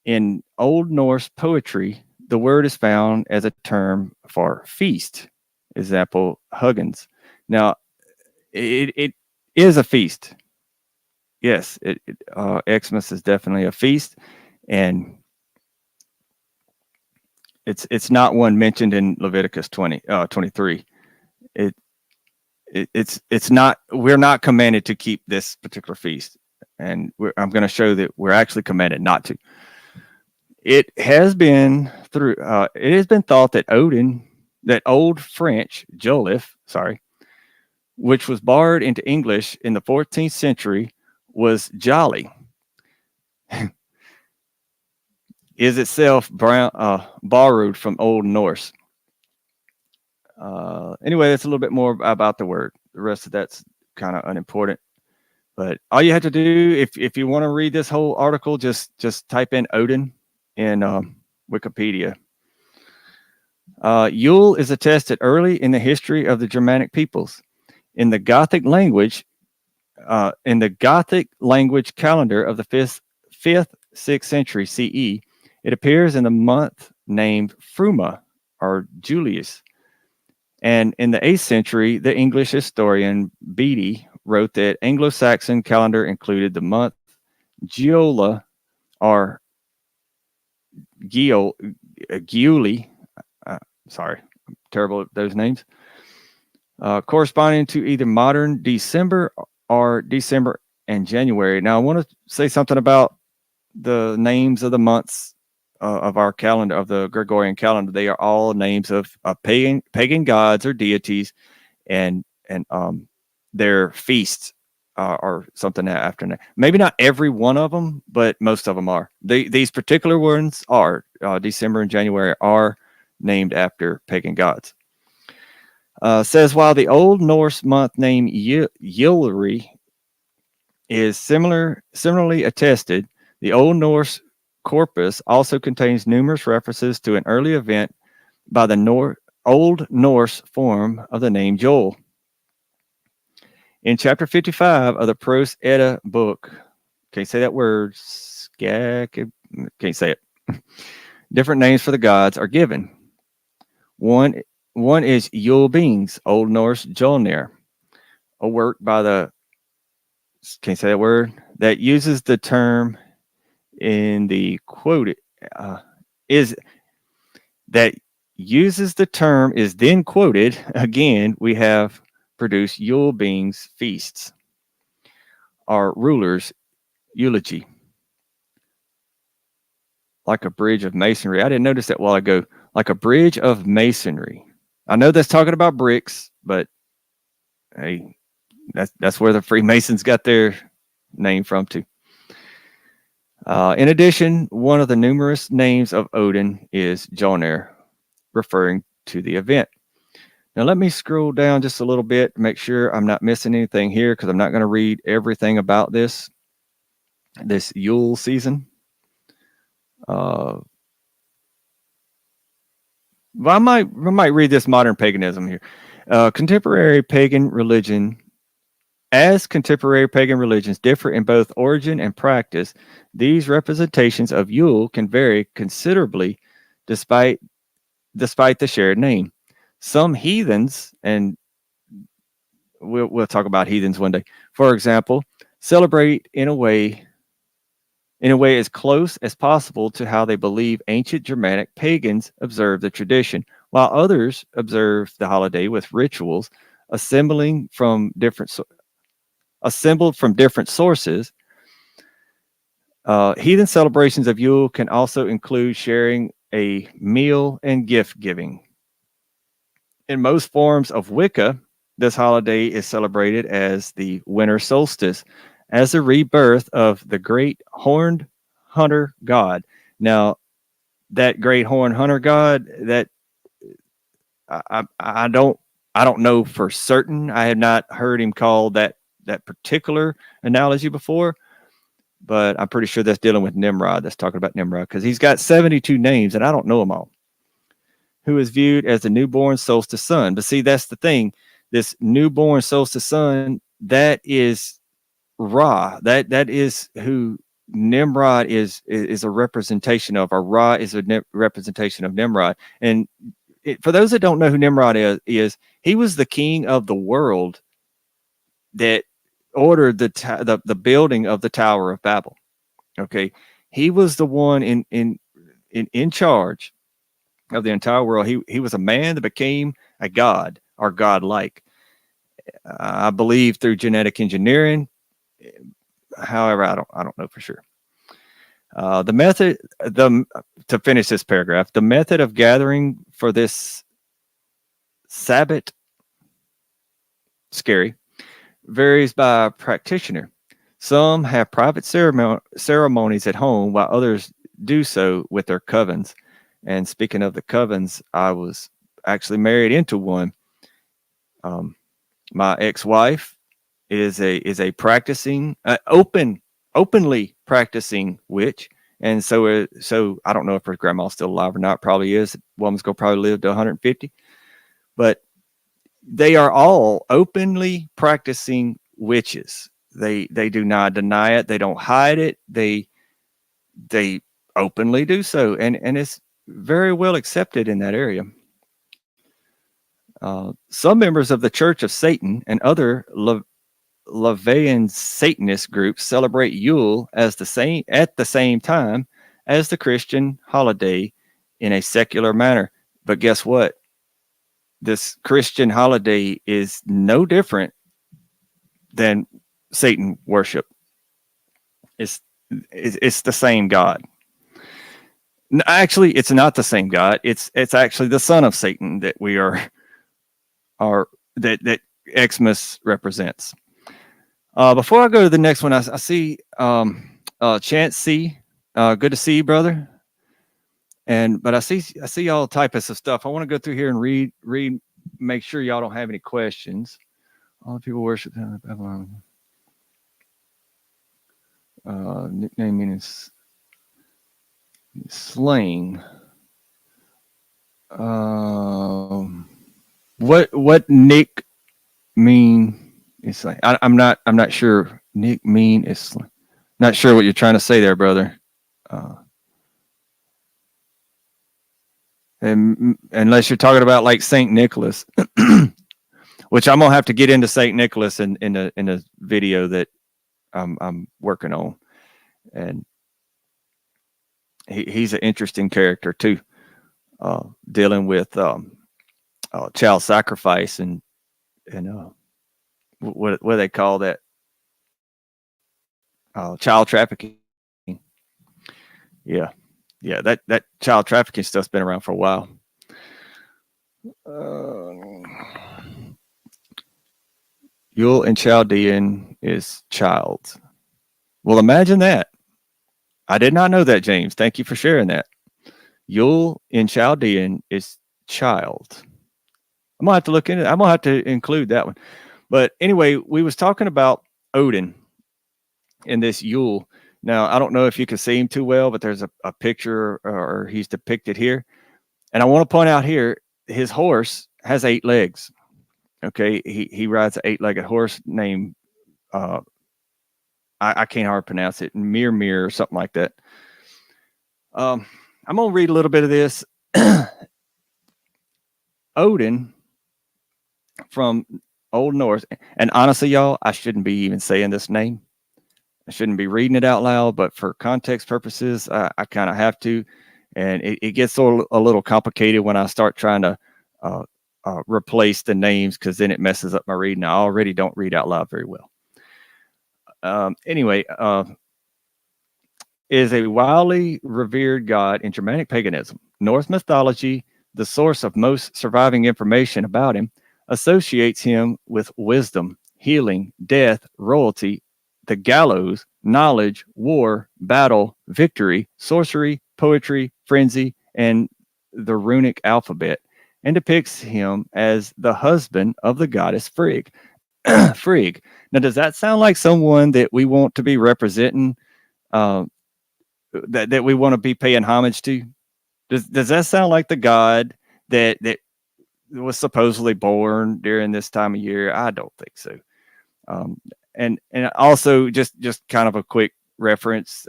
In Old Norse poetry, the word is found as a term for feast. Example, Huggins. Now, it is a feast. Yes, Xmas is definitely a feast, and it's not one mentioned in Leviticus 23. It's not. We're not commanded to keep this particular feast, and I'm going to show that we're actually commanded not to. It has been thought that Old French Joliffe, which was borrowed into English in the 14th century, was jolly. Is itself borrowed from Old Norse. Anyway, that's a little bit more about the word. The rest of that's kind of unimportant. But all you have to do, if you want to read this whole article, just type in Odin in Wikipedia. Yule is attested early in the history of the Germanic peoples. In the Gothic language calendar of the 5th, 6th century CE, it appears in the month named Fruma or Julius. And in the 8th century, the English historian Beattie wrote that Anglo-Saxon calendar included the month Giola or Giuli. Sorry, I'm terrible at those names. Corresponding to either modern December or December and January. Now, I want to say something about the names of the months of our calendar, of the Gregorian calendar. They are all names of pagan gods or deities, and their feasts or something after that. Maybe not every one of them, but most of them are. These particular ones are December and January are named after pagan gods. Says while the Old Norse month name Ylri is similarly attested, the Old Norse corpus also contains numerous references to an early event by the Old Norse form of the name Joel. In chapter 55 of the Pros Edda book, can't say that word, can't say it. Different names for the gods are given. One is Yule Beings, Old Norse Jolnir, a work by the, can't say that word, that uses the term in the quoted, is that uses the term is then quoted. Again, we have produced Yule Beings feasts. Our rulers' eulogy. Like a bridge of masonry. I didn't notice that while ago. Like a bridge of masonry. I know that's talking about bricks, but hey, that's where the Freemasons got their name from too. In addition, one of the numerous names of Odin is Jolnir, referring to the event. Now let me scroll down just a little bit to make sure I'm not missing anything here, because I'm not going to read everything about this Yule season. Well, I might read this modern paganism here. Contemporary pagan religion, as contemporary pagan religions differ in both origin and practice, these representations of Yule can vary considerably despite the shared name. Some heathens, and we'll talk about heathens one day, for example, celebrate in a way as close as possible to how they believe ancient Germanic pagans observed the tradition, while others observe the holiday with rituals assembled from different sources. Heathen celebrations of Yule can also include sharing a meal and gift giving. In most forms of Wicca, this holiday is celebrated as the winter solstice, as the rebirth of the great horned hunter god. Now, that great horned hunter god, that I don't know for certain. I have not heard him called that particular analogy before, but I'm pretty sure that's dealing with Nimrod. That's talking about Nimrod, because he's got 72 names and I don't know them all. Who is viewed as the newborn solstice sun. But see, that's the thing. This newborn solstice sun, that is Ra. That is who Nimrod is a representation of, or Ra is a representation of Nimrod. And for those that don't know who Nimrod is, he was the king of the world that ordered the building of the Tower of Babel. Okay, he was the one in charge of the entire world. He was a man that became a god, or godlike. I believe through genetic engineering. However, I don't know for sure. To finish this paragraph, the method of gathering for this Sabbath, scary, varies by practitioner. Some have private ceremonies at home, while others do so with their covens. And speaking of the covens, I was actually married into one. My ex-wife is a practicing, openly practicing witch, and so I don't know if her grandma's still alive or not. Probably is. Woman's gonna probably live to 150, but they are all openly practicing witches. They do not deny it. They don't hide it. They openly do so, and it's very well accepted in that area. Some members of the Church of Satan and other Levian Satanist groups celebrate Yule at the same time as the Christian holiday in a secular manner. But guess what? This Christian holiday is no different than Satan worship. It's the same God. Actually, it's not the same God. It's actually the son of Satan that we are that Xmas represents. Before I go to the next one, I see Chance C. Good to see you, brother. But I see all types of stuff. I want to go through here and read, make sure y'all don't have any questions. All the people worship Babylon. Nickname means slaying. What Nick mean? It's like I'm not sure. Nick mean is not sure what you're trying to say there, brother. And unless you're talking about like Saint Nicholas, which I'm gonna have to get into Saint Nicholas in a video that I'm working on, and he's an interesting character too, dealing with child sacrifice and what do they call that? Child trafficking. Yeah, that child trafficking stuff's been around for a while. Yule in Chaldean is child. Well, imagine that. I did not know that, James. Thank you for sharing that. Yule in Chaldean is child. I'm gonna have to look into it. I'm gonna have to include that one. But anyway, we was talking about Odin in this Yule. Now, I don't know if you can see him too well, but there's a picture or he's depicted here. And I want to point out here, his horse has 8 legs. Okay. He rides an 8-legged horse named, I can't hardly pronounce it, Mir or something like that. I'm going to read a little bit of this. Odin from Old Norse. And honestly, y'all, I shouldn't be even saying this name. I shouldn't be reading it out loud, but for context purposes, I kind of have to. And it gets a little complicated when I start trying to replace the names, because then it messes up my reading. I already don't read out loud very well. Anyway, is a wildly revered god in Germanic paganism. Norse mythology, the source of most surviving information about him, associates him with wisdom, healing, death, royalty, the gallows, knowledge, war, battle, victory, sorcery, poetry, frenzy, and the runic alphabet, and depicts him as the husband of the goddess Frigg. Frigg. Now, does that sound like someone that we want to be representing, that we want to be paying homage to? Does that sound like the god that was supposedly born during this time of year? I don't think so. And also just kind of a quick reference.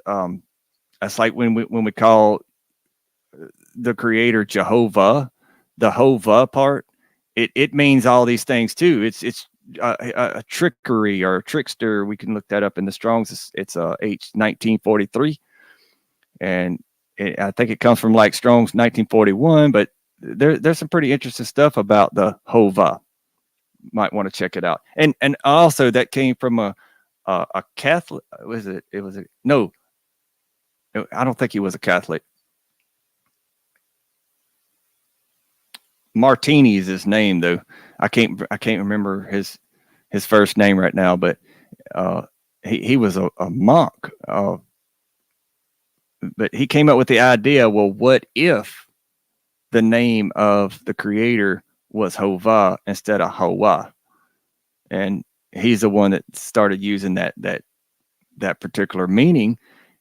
It's like when we call the creator Jehovah, the Hova part, it means all these things too. It's a trickery or a trickster. We can look that up in the Strong's. It's H1943, and I think it comes from like Strong's 1941. But there's some pretty interesting stuff about the Hova. Might want to check it out. And also that came from a Catholic. No, I don't think he was a Catholic. Martini is his name, though. I can't remember his first name right now, but he was a monk. But he came up with the idea, well, what if the name of the creator was Hova instead of Hoa? And he's the one that started using that particular meaning,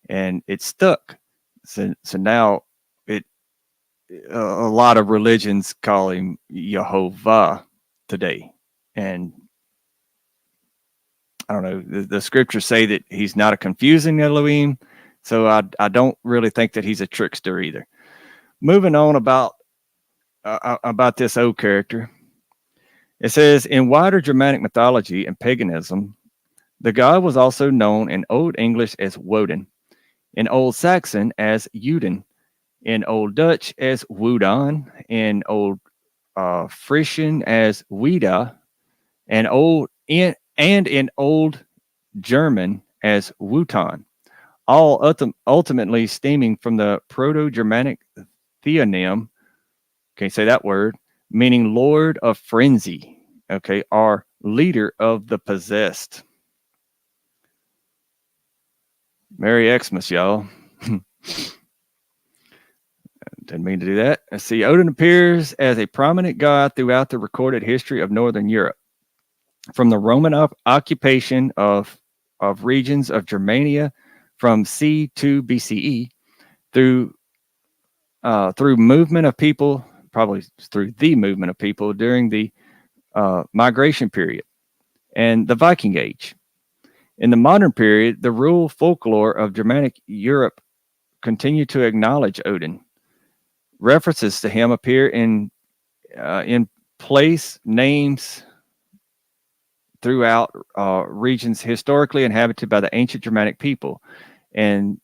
and it stuck. So now a lot of religions call him Jehovah today. And I don't know, the scriptures say that he's not a confusing Elohim, so I don't really think that he's a trickster either. Moving on about this old character. It says, in wider Germanic mythology and paganism, the god was also known in Old English as Woden, in Old Saxon as Uden, in Old Dutch as Wodan, in Old Frisian as Wida, and in Old German as Wotan, all ultimately stemming from the Proto-Germanic theonym, can't say that word, meaning Lord of Frenzy, okay, or leader of the possessed. Merry Xmas, y'all. Didn't mean to do that. Let's see. Odin appears as a prominent god throughout the recorded history of Northern Europe, from the Roman occupation of regions of Germania from C2 BCE through movement of people, probably through the movement of people during the migration period, and the Viking Age. In the modern period, the rural folklore of Germanic Europe continued to acknowledge Odin. References to him appear in place names throughout regions historically inhabited by the ancient Germanic people, and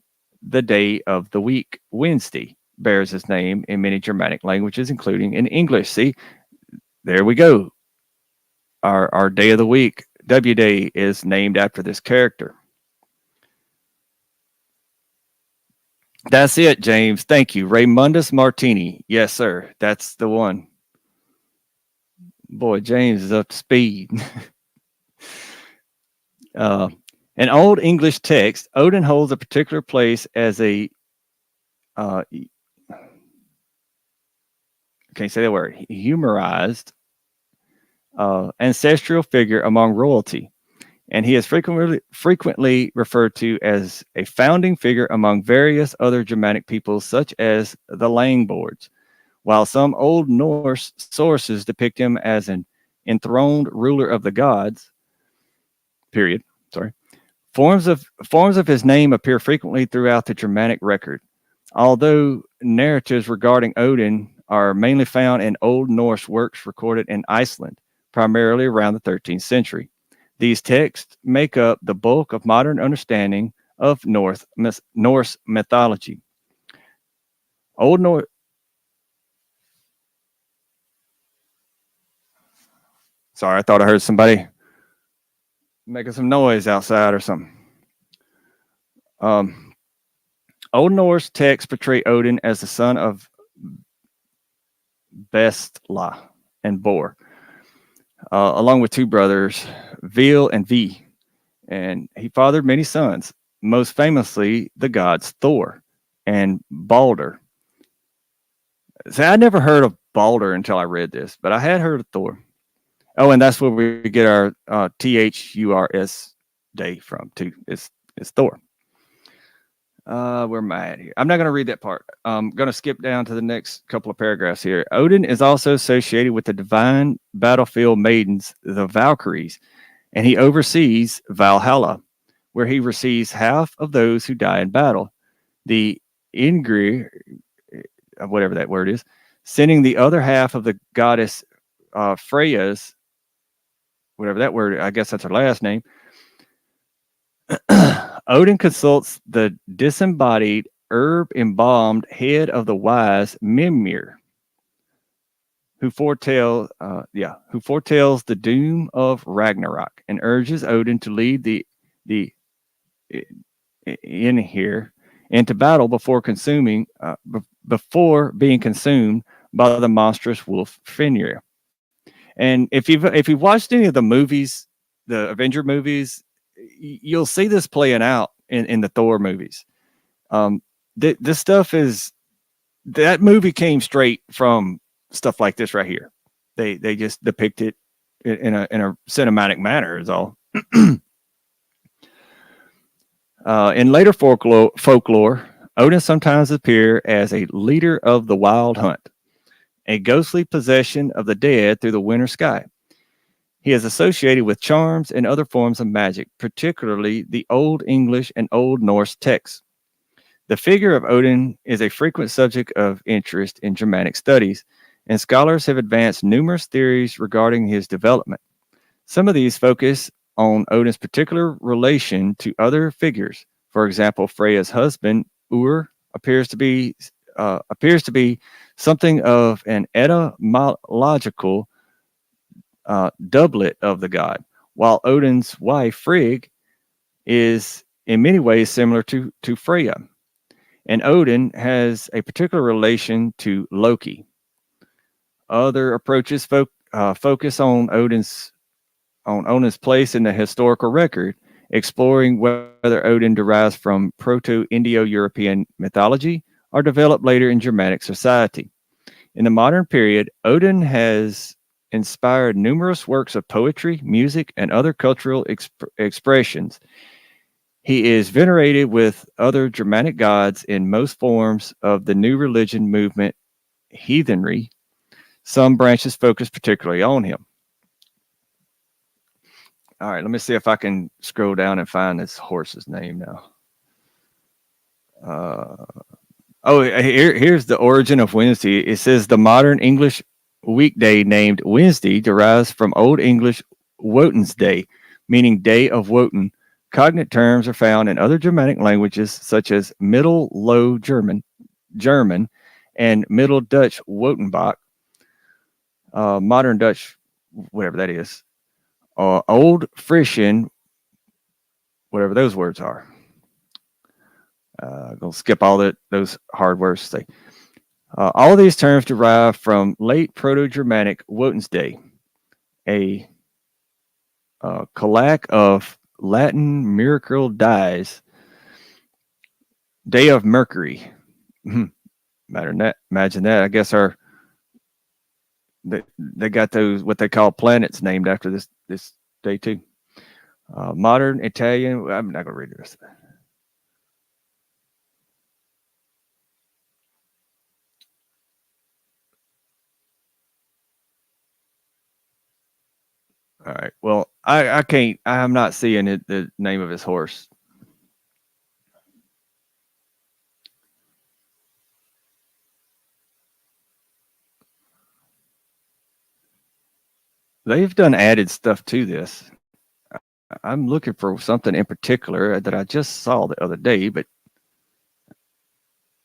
the day of the week, Wednesday, bears his name in many Germanic languages, including in English. See, there we go. Our day of the week, W Day, is named after this character. That's it, James. Thank you. Raymondus Martini. Yes, sir. That's the one. Boy, James is up to speed. An old English text, Odin holds a particular place as a can't say that word, humorized ancestral figure among royalty, and he is frequently referred to as a founding figure among various other Germanic peoples, such as the Langbords, while some Old Norse sources depict him as an enthroned ruler of the gods. Period. Sorry. Forms of his name appear frequently throughout the Germanic record, although narratives regarding Odin are mainly found in Old Norse works recorded in Iceland, primarily around the 13th century. These texts make up the bulk of modern understanding of Norse mythology. Old Norse. Sorry, I thought I heard somebody making some noise outside or something. Old Norse texts portray Odin as the son of Bestla and Bor, along with two brothers, Vil and Vi, and he fathered many sons, most famously the gods Thor and Balder. See, I never heard of Balder until I read this, but I had heard of Thor. Oh, and that's where we get our THURS day from, too. It's Thor. Where am I at here? I'm not going to read that part. I'm going to skip down to the next couple of paragraphs here. Odin is also associated with the divine battlefield maidens, the Valkyries, and he oversees Valhalla, where he receives half of those who die in battle. The Ingrid, whatever that word is, sending the other half of the goddess Freya's, whatever that word, I guess that's her last name. Odin consults the disembodied, herb-embalmed head of the wise Mimir, who foretells the doom of Ragnarok, and urges Odin to lead the Einhir into battle before being consumed by the monstrous wolf Fenrir. And if you've watched any of the movies, the Avenger movies, you'll see this playing out in the Thor movies. This stuff that movie came straight from stuff like this right here. They just depict it in a cinematic manner is all. In later folklore, Odin sometimes appears as a leader of the wild hunt, a ghostly possession of the dead through the winter sky. He is associated with charms and other forms of magic, particularly the Old English and Old Norse texts. The figure of Odin is a frequent subject of interest in Germanic studies, and scholars have advanced numerous theories regarding his development. Some of these focus on Odin's particular relation to other figures. For example, Freya's husband, Ur, appears to be something of an etymological doublet of the god, while Odin's wife Frigg is in many ways similar to Freya, and Odin has a particular relation to Loki. Other approaches focus on Odin's place in the historical record, exploring whether Odin derives from Proto-Indo-European mythology or developed later in Germanic society. In the modern period, Odin has inspired numerous works of poetry, music, and other cultural expressions. He is venerated with other Germanic gods in most forms of the new religion movement, heathenry. Some branches focus particularly on him. All right, let me see if I can scroll down and find this horse's name now. Here's the origin of Wednesday. It says the modern English weekday named Wednesday derives from Old English Wotan's Day, meaning Day of Wotan. Cognate terms are found in other Germanic languages such as Middle Low German, and Middle Dutch Wotenbach, Modern Dutch, whatever that is, Old Frisian, whatever those words are. Gonna skip all those hard words to say. All of these terms derive from late Proto-Germanic Wotan's Day, a collect of Latin miracle dies, Day of Mercury. Imagine that. I guess they got those what they call planets named after this day too. Modern Italian. I'm not gonna read the rest of that. All right. Well, I can't. I'm not seeing the name of his horse. They've done added stuff to this. I'm looking for something in particular that I just saw the other day, but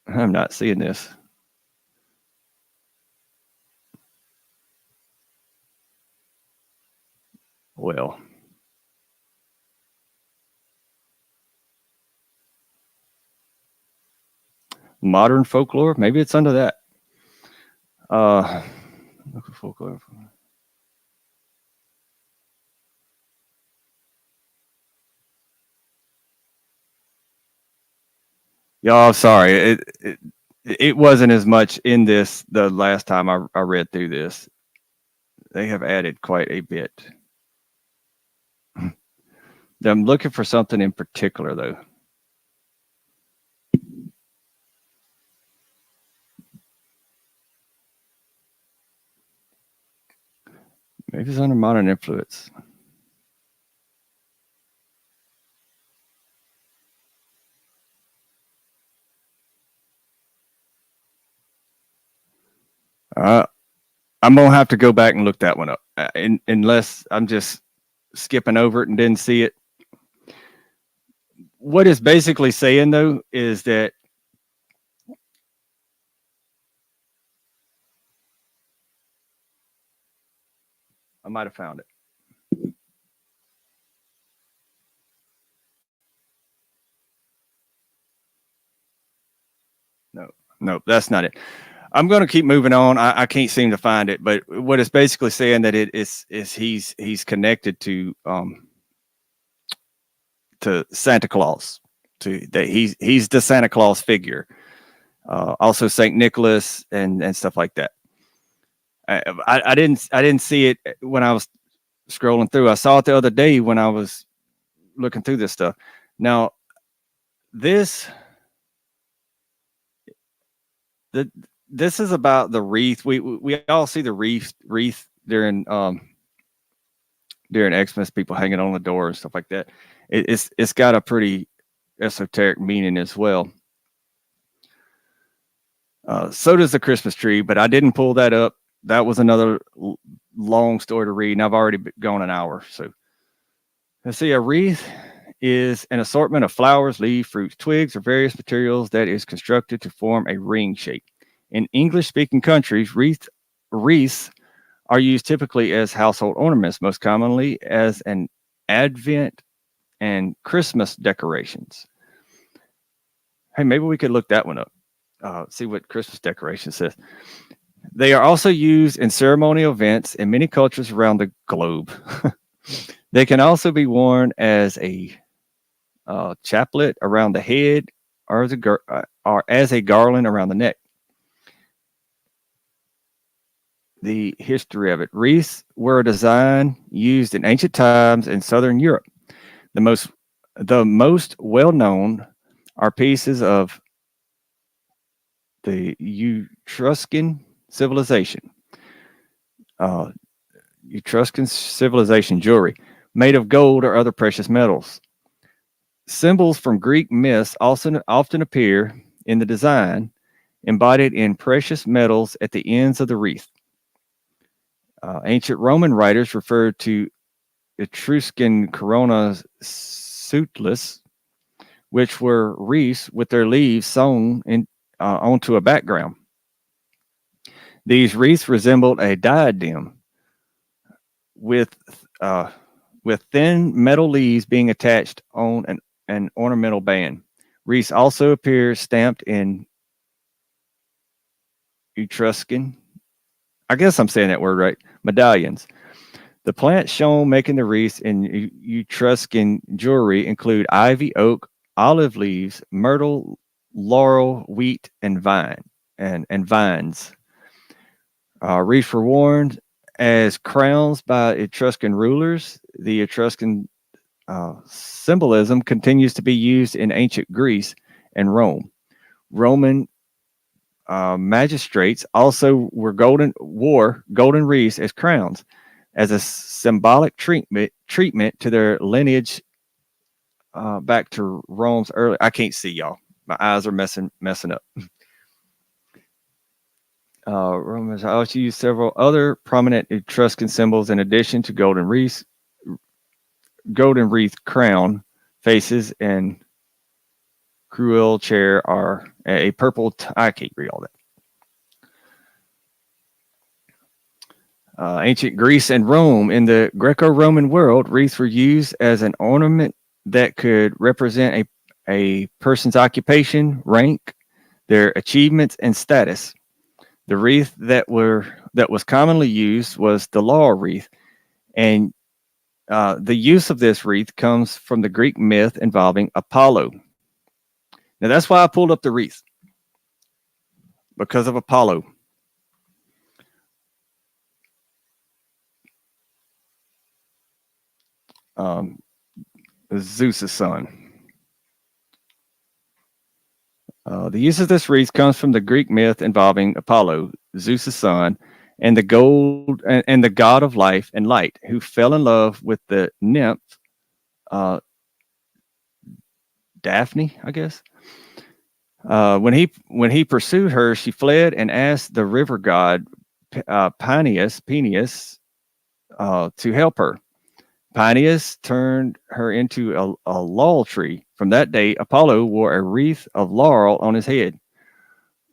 I'm not seeing this. Well, modern folklore, maybe it's under that. Local folklore. Y'all, sorry, it wasn't as much in this the last time I read through this. They have added quite a bit. I'm looking for something in particular, though. Maybe it's under modern influence. I'm gonna have to go back and look that one up, unless I'm just skipping over it and didn't see it. What it's basically saying, though, is that I might have found it. No, that's not it. I'm going to keep moving on. I can't seem to find it, but what it's basically saying that it is he's connected to Santa Claus, to that he's the Santa Claus figure. Also Saint Nicholas and stuff like that. I didn't see it when I was scrolling through. I saw it the other day when I was looking through this stuff. Now, this is about the wreath. We all see the wreath during Xmas, people hanging on the door and stuff like that. It's got a pretty esoteric meaning as well. So does the Christmas tree, but I didn't pull that up. That was another long story to read, and I've already gone an hour. So let's see. A wreath is an assortment of flowers, leaves, fruits, twigs, or various materials that is constructed to form a ring shape. In English-speaking countries, wreaths are used typically as household ornaments, most commonly as an Advent and Christmas decorations. Hey, maybe we could look that one up. See what Christmas decoration says. They are also used in ceremonial events in many cultures around the globe. They can also be worn as a chaplet around the head or as a garland around the neck. The history of it. Wreaths were a design used in ancient times in southern Europe. The most well-known are pieces of the Etruscan civilization. Etruscan civilization jewelry. made of gold or other precious metals. Symbols from Greek myths also often appear in the design, embodied in precious metals at the ends of the wreath. Ancient Roman writers referred to Etruscan coronas suitless, which were wreaths with their leaves sewn onto a background. These wreaths resembled a diadem with thin metal leaves being attached on an ornamental band. Wreaths also appear stamped in Etruscan, I guess I'm saying that word right, medallions. The plants shown making the wreaths in Etruscan jewelry include ivy, oak, olive leaves, myrtle, laurel, wheat, and vines. Wreaths were worn as crowns by Etruscan rulers. The Etruscan symbolism continues to be used in ancient Greece and Rome. Roman magistrates also wore golden wreaths as crowns, as a symbolic treatment to their lineage back to Rome's early. I can't see y'all. My eyes are messing up. Romans also used several other prominent Etruscan symbols in addition to golden wreath crown, faces, and cruel chair are a purple. I can't read all that. Ancient Greece and Rome. In the Greco-Roman world, wreaths were used as an ornament that could represent a person's occupation, rank, their achievements, and status. The wreath that was commonly used was the laurel wreath, and the use of this wreath comes from the Greek myth involving Apollo. Now that's why I pulled up the wreath, because of Apollo. Zeus's son. The use of this wreath comes from the Greek myth involving Apollo, Zeus's son, and the god of life and light, who fell in love with the nymph Daphne, I guess. When he pursued her, she fled and asked the river god Peneus to help her. Peneus turned her into a laurel tree. From that day, Apollo wore a wreath of laurel on his head.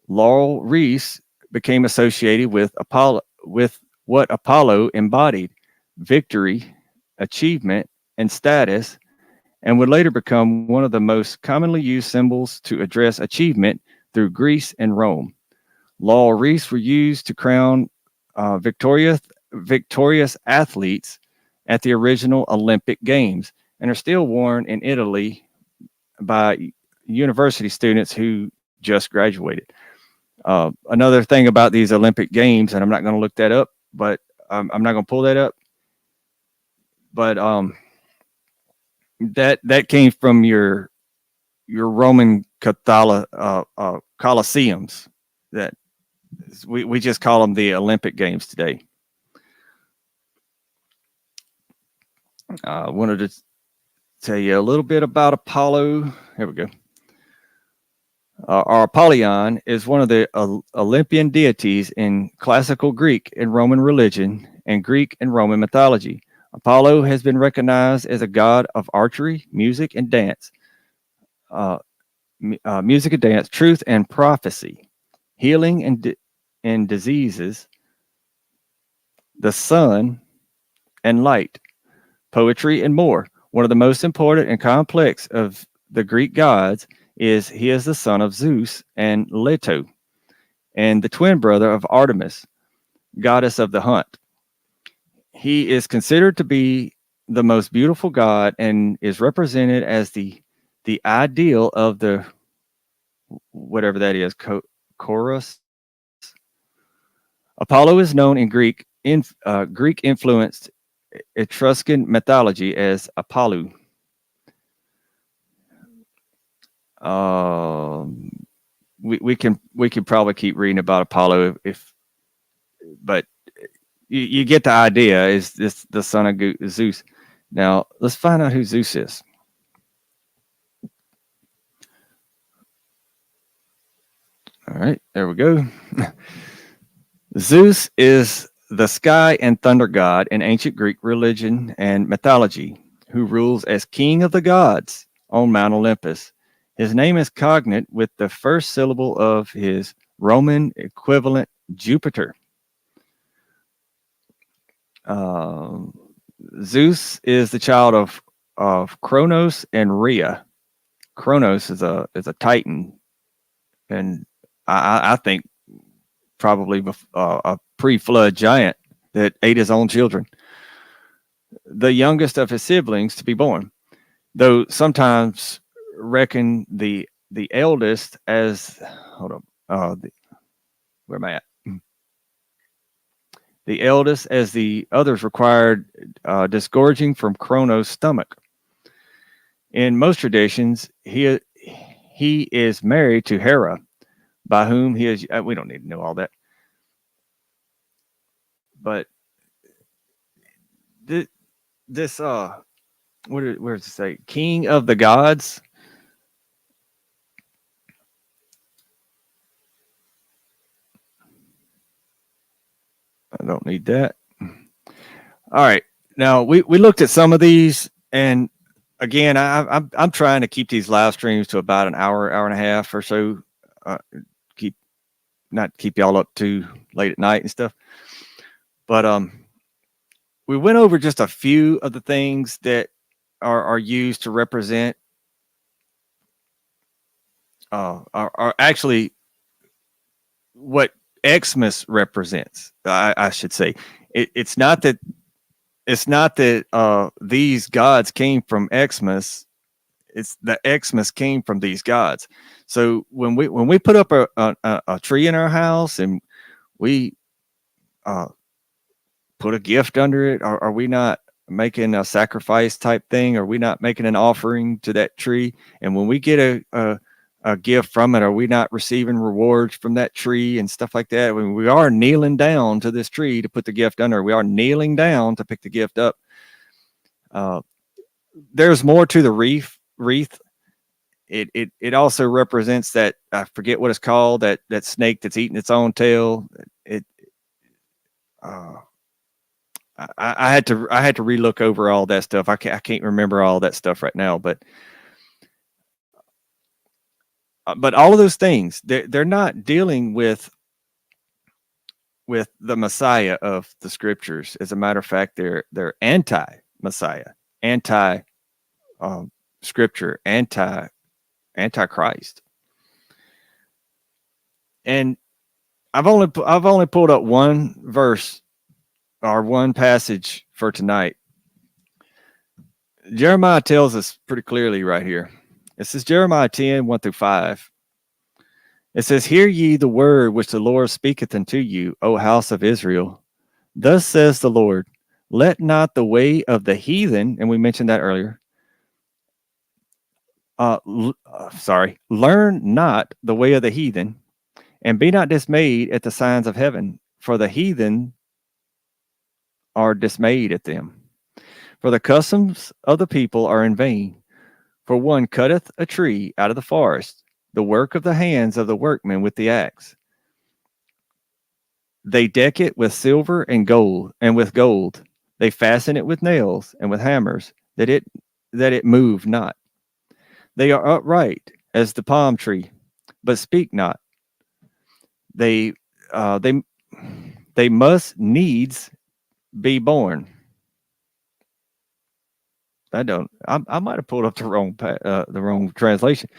Laurel wreaths became associated with what Apollo embodied: victory, achievement, and status, and would later become one of the most commonly used symbols to address achievement through Greece and Rome. Laurel wreaths were used to crown victorious athletes at the original Olympic Games and are still worn in Italy by university students who just graduated. Another thing about these Olympic Games, and I'm not going to look that up, but I'm not going to pull that up, but that came from your Roman Catholic Colosseums. That we just call them the Olympic Games today. I wanted to tell you a little bit about Apollo. Here we go. Our Apollyon is one of the Olympian deities in classical Greek and Roman religion and Greek and Roman mythology. Apollo has been recognized as a god of archery, music and dance, truth and prophecy, healing and diseases, the sun and light, poetry, and more. One of the most important and complex of the Greek gods is he is the son of Zeus and Leto, and the twin brother of Artemis, goddess of the hunt. He is considered to be the most beautiful god and is represented as the ideal of the whatever that is, chorus. Apollo is known in Greek influenced Etruscan mythology as Apollo. We can probably keep reading about Apollo but you get the idea. Is this the son of Zeus? Now, let's find out who Zeus is. All right, there we go. Zeus is the sky and thunder god in ancient Greek religion and mythology, who rules as king of the gods on Mount Olympus. His name is cognate with the first syllable of his Roman equivalent, Jupiter. Zeus is the child of Kronos and Rhea. Kronos is a titan, and I think probably a pre-flood giant that ate his own children. The youngest of his siblings to be born, though sometimes reckon the eldest as where am I at? The eldest as the others required disgorging from Kronos' stomach. In most traditions, he is married to Hera, by whom he is. We don't need to know all that, but this where does it say? King of the gods. I don't need that. All right. Now we looked at some of these, and again, I'm trying to keep these live streams to about an hour and a half or so. Not keep y'all up too late at night and stuff. But we went over just a few of the things that are used to represent are actually what Xmas represents. I should say it's not that these gods came from Xmas. It's the Xmas came from these gods. So when we put up a tree in our house and we put a gift under it, are we not making a sacrifice type thing? Are we not making an offering to that tree? And when we get a gift from it, are we not receiving rewards from that tree and stuff like that? When we are kneeling down to this tree to put the gift under, we are kneeling down to pick the gift up. There's more to the wreath. It also represents that, I forget what it's called, that snake that's eating its own tail. I had to relook over all that stuff. I can't remember all that stuff right now, but all of those things, they're not dealing with the Messiah of the scriptures. As a matter of fact, they're anti-Messiah, anti-scripture, anti-Christ. And I've only pulled up one verse or one passage for tonight. Jeremiah tells us pretty clearly right here. It says Jeremiah 10, 1-5. It says, "Hear ye the word which the Lord speaketh unto you, O house of Israel. Thus says the Lord, let not the way of the heathen," and we mentioned that earlier. Learn not the way of the heathen, and be not dismayed at the signs of heaven, for the heathen are dismayed at them. For the customs of the people are in vain. For one cutteth a tree out of the forest, the work of the hands of the workmen with the axe. They deck it with silver and gold, and with gold. They fasten it with nails and with hammers, that it move not. They are upright as the palm tree, but speak not. They must needs be born. I might have pulled up the wrong translation.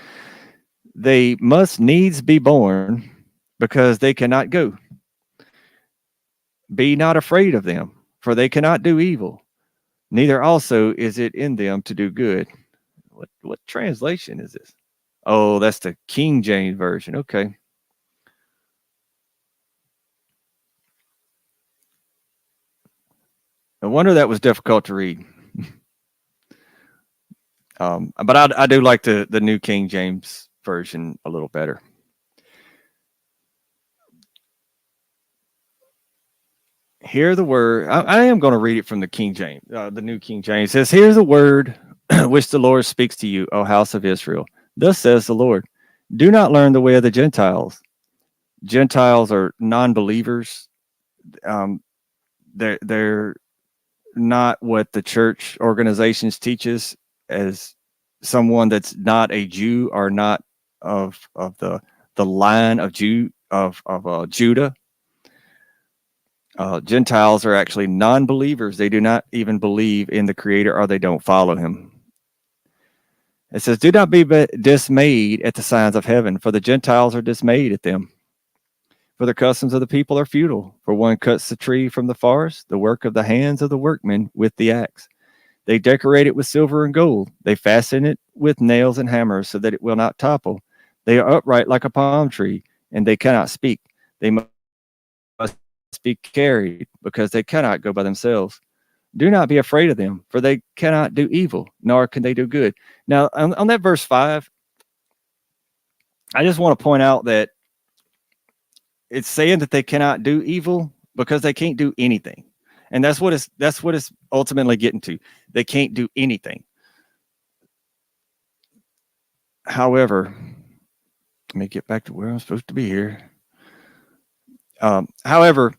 They must needs be born, because they cannot go. Be not afraid of them, for they cannot do evil. Neither also is it in them to do good. What translation is this? Oh, that's the King James Version. Okay. No wonder that was difficult to read. But I do like the New King James Version a little better. Hear the word. I am going to read it from the King James, the New King James. It says, "Here's the word which the Lord speaks to you, O house of Israel. Thus says the Lord: Do not learn the way of the Gentiles. Gentiles are non-believers. Um, they're not what the church organizations teaches as someone that's not a Jew or not of the line of Judah. Gentiles are actually non-believers. They do not even believe in the Creator, or they don't follow Him. It says, "Do not be dismayed at the signs of heaven, for the Gentiles are dismayed at them. For the customs of the people are futile. For one cuts the tree from the forest, the work of the hands of the workmen with the axe. They decorate it with silver and gold. They fasten it with nails and hammers so that it will not topple. They are upright like a palm tree, and they cannot speak. They must be carried because they cannot go by themselves. Do not be afraid of them, for they cannot do evil, nor can they do good." Now, on that verse 5, I just want to point out that it's saying that they cannot do evil because they can't do anything. And that's what it's ultimately getting to. They can't do anything. However, let me get back to where I'm supposed to be here. However,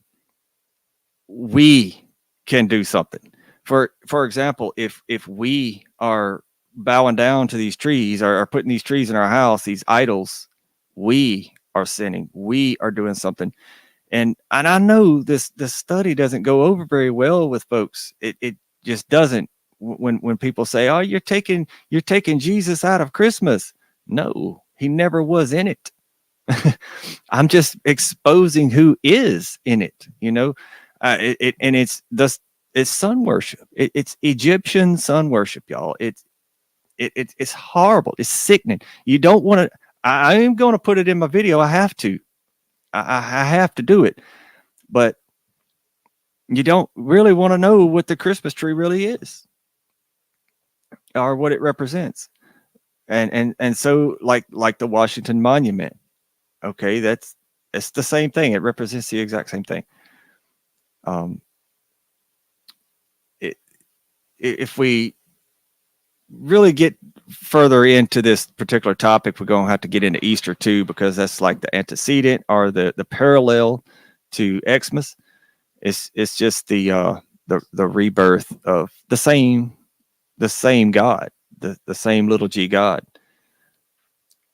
we can do something. For example, if we are bowing down to these trees or putting these trees in our house, these idols, we are sinning. We are doing something. And I know this study doesn't go over very well with folks. It just doesn't. When people say, "Oh, you're taking Jesus out of Christmas," no, he never was in it. I'm just exposing who is in it. It's sun worship. It's Egyptian sun worship, y'all. It's horrible. It's sickening. You don't want to. I am going to put it in my video. I have to. I have to do it, but you don't really want to know what the Christmas tree really is or what it represents. And so like the Washington Monument, okay, it's the same thing. It represents the exact same thing. If we really get further into this particular topic, we're going to have to get into Easter too, because that's like the antecedent or the parallel to Xmas. It's just the rebirth of the same God, the same little G God.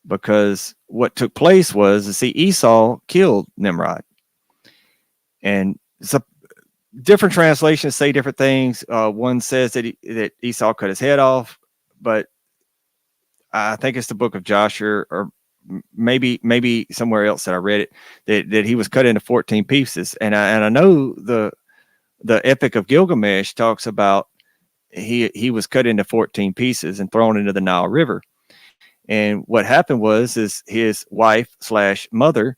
Because what took place was, Esau killed Nimrod, and so different translations say different things. One says that Esau cut his head off, but I think it's the book of Joshua, or maybe somewhere else that I read it, that he was cut into 14 pieces. And I know the Epic of Gilgamesh talks about he was cut into 14 pieces and thrown into the Nile River. And what happened was his wife / mother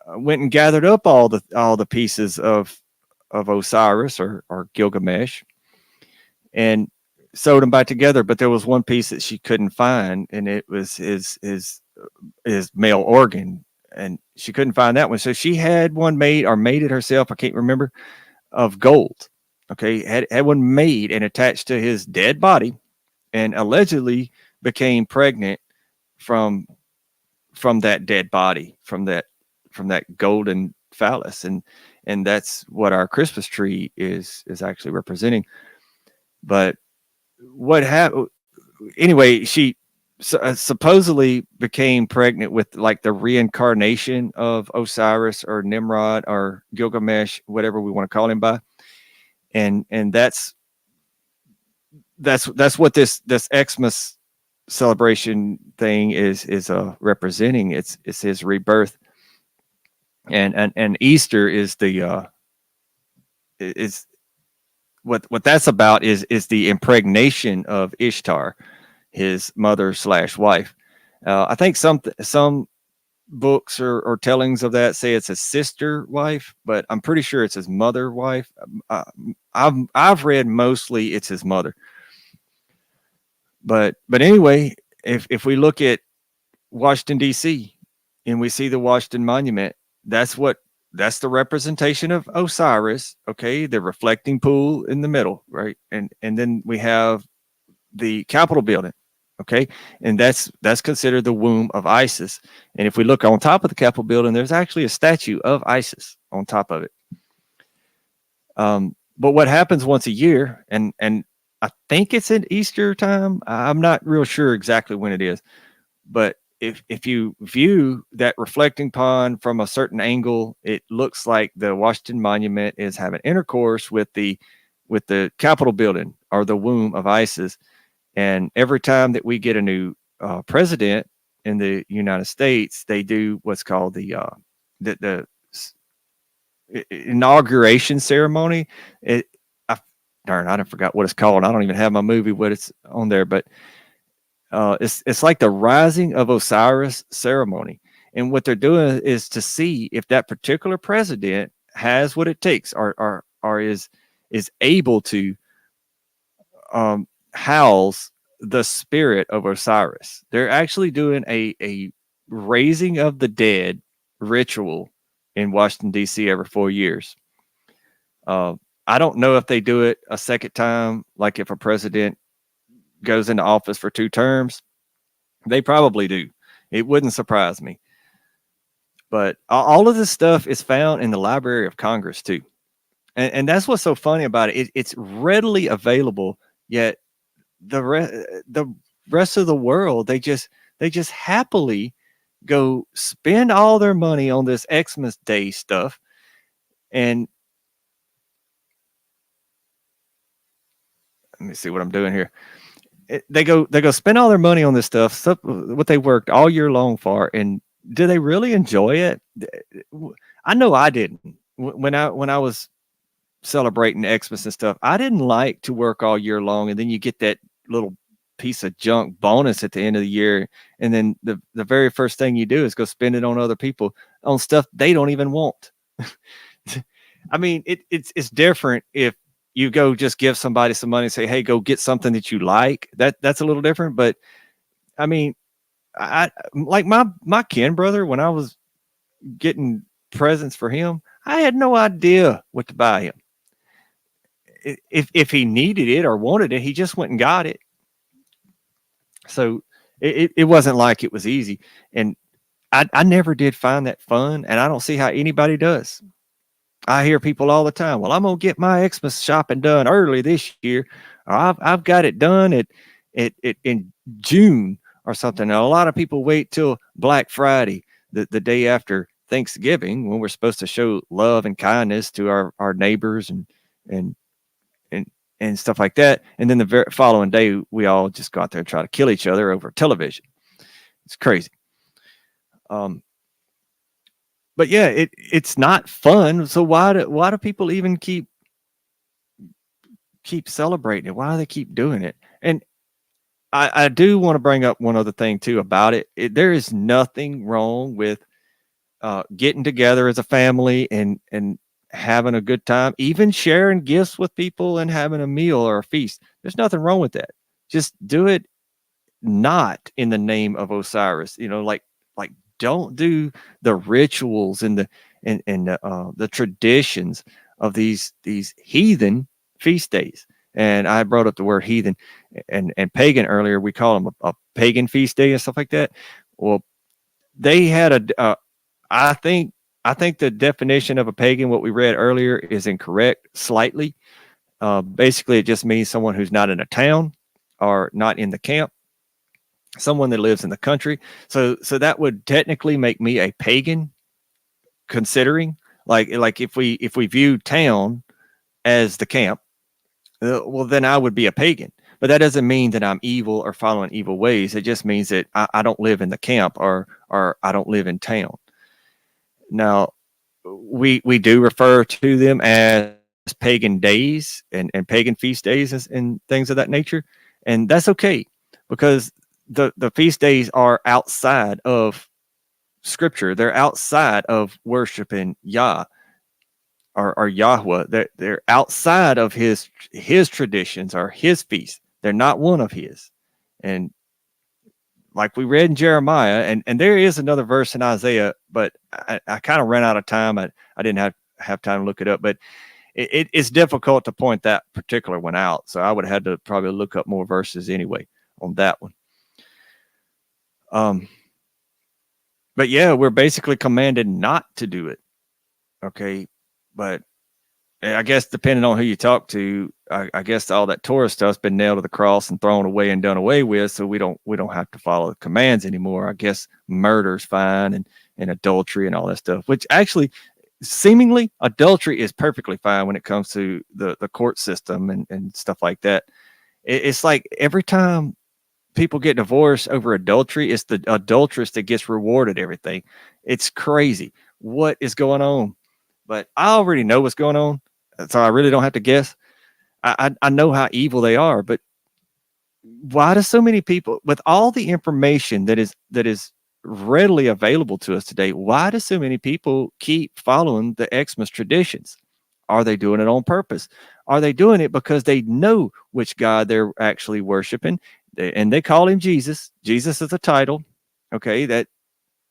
went and gathered up all the pieces of Osiris or Gilgamesh and sewed them back together. But there was one piece that she couldn't find, and it was his male organ, and she couldn't find that one. So she had one made, or made it herself, I can't remember, of gold. Okay, had one made and attached to his dead body, and allegedly became pregnant from that dead body, from that golden phallus, and that's what our Christmas tree is actually representing. But what happened anyway, she supposedly became pregnant with like the reincarnation of Osiris or Nimrod or Gilgamesh, whatever we want to call him by, and that's what this Xmas celebration thing is representing. It's his rebirth, and Easter is the is what that's about is the impregnation of Ishtar, his mother / wife. I think some books or tellings of that say it's his sister wife, but I'm pretty sure it's his mother wife. I've read mostly it's his mother. But anyway, if we look at Washington D.C. and we see the Washington Monument, that's what that's the representation of Osiris. Okay, the reflecting pool in the middle, right? And then we have the Capitol building. Okay, and that's considered the womb of Isis. And if we look on top of the Capitol building, there's actually a statue of Isis on top of it. But what happens once a year, and I think it's in Easter time. I'm not real sure exactly when it is, but if you view that reflecting pond from a certain angle, it looks like the Washington Monument is having intercourse with the Capitol building, or the womb of Isis. And every time that we get a new president in the United States, they do what's called the inauguration ceremony. I don't forgot what it's called. I don't even have my movie what it's on there, but it's like the rising of Osiris ceremony. And what they're doing is to see if that particular president has what it takes, or is able to house the spirit of Osiris. They're actually doing a raising of the dead ritual in Washington, D.C. every 4 years. I don't know if they do it a second time, like if a president goes into office for 2 terms. They probably do. It wouldn't surprise me. But all of this stuff is found in the Library of Congress too. And that's what's so funny about it. It's readily available, yet the rest of the world, they just happily go spend all their money on this Xmas Day stuff. And let me see what I'm doing here. They go spend all their money on this stuff, what they worked all year long for. And do they really enjoy it? I know I didn't. When I was celebrating Xmas and stuff, I didn't like to work all year long, and then you get that little piece of junk bonus at the end of the year, and then the very first thing you do is go spend it on other people, on stuff they don't even want. I mean, it's different if you go just give somebody some money and say, hey, go get something that you like. That's a little different. But I mean, I like my kin brother, when I was getting presents for him, I had no idea what to buy him. If he needed it or wanted it, he just went and got it. So it wasn't like it was easy. And I never did find that fun, and I don't see how anybody does. I hear people all the time, well, I'm going to get my Xmas shopping done early this year, or I've got it done in June or something. Now, a lot of people wait till Black Friday, the day after Thanksgiving, when we're supposed to show love and kindness to our neighbors and stuff like that. And then the following day, we all just go out there and try to kill each other over television. It's crazy. But yeah, it's not fun. So why do people even keep celebrating it? Why do they keep doing it? And I do want to bring up one other thing too about it. There is nothing wrong with getting together as a family and having a good time, even sharing gifts with people and having a meal or a feast. There's nothing wrong with that. Just do it not in the name of Osiris. Like don't do the rituals and the traditions of these heathen feast days. And I brought up the word heathen and pagan earlier. We call them a pagan feast day and stuff like that. Well, they had I think the definition of a pagan, what we read earlier, is incorrect slightly. Basically, it just means someone who's not in a town or not in the camp, someone that lives in the country. So that would technically make me a pagan, considering like if we view town as the camp, well, then I would be a pagan. But that doesn't mean that I'm evil or following evil ways. It just means that I don't live in the camp or I don't live in town. Now, we do refer to them as pagan days and pagan feast days and things of that nature. And that's okay, because the feast days are outside of Scripture. They're outside of worshiping Yah or Yahweh. They're outside of his traditions or his feast. They're not one of his. And like we read in Jeremiah, and there is another verse in Isaiah, but I kind of ran out of time. I didn't have time to look it up, but it's difficult to point that particular one out. So I would have had to probably look up more verses anyway on that one. But yeah, we're basically commanded not to do it. Okay. But I guess depending on who you talk to, I guess all that Torah stuff's been nailed to the cross and thrown away and done away with. So we don't have to follow the commands anymore. I guess murder's fine and adultery and all that stuff, which actually seemingly adultery is perfectly fine when it comes to the court system and stuff like that. It's like every time people get divorced over adultery, it's the adulteress that gets rewarded everything. It's crazy. What is going on? But I already know what's going on, so I really don't have to guess. I know how evil they are, but why do so many people, with all the information that is readily available to us today, why do so many people keep following the Xmas traditions? Are they doing it on purpose? Are they doing it because they know which God they're actually worshiping? And they call him Jesus. Jesus is a title. Okay, that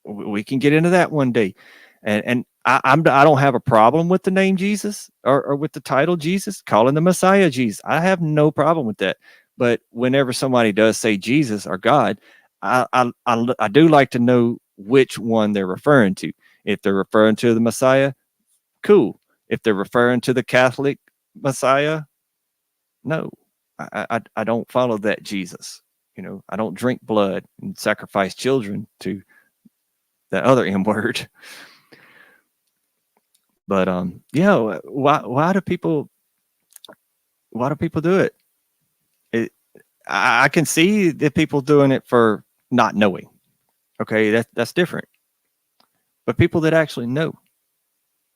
we can get into that one day. And I don't have a problem with the name Jesus or with the title Jesus, calling the Messiah Jesus. I have no problem with that. But whenever somebody does say Jesus or God, I do like to know which one they're referring to. If they're referring to the Messiah, cool. If they're referring to the Catholic Messiah, no, I don't follow that Jesus. I don't drink blood and sacrifice children to the other M word. But yeah, why do people do it? I can see the people doing it for not knowing. Okay, that's different. But people that actually know,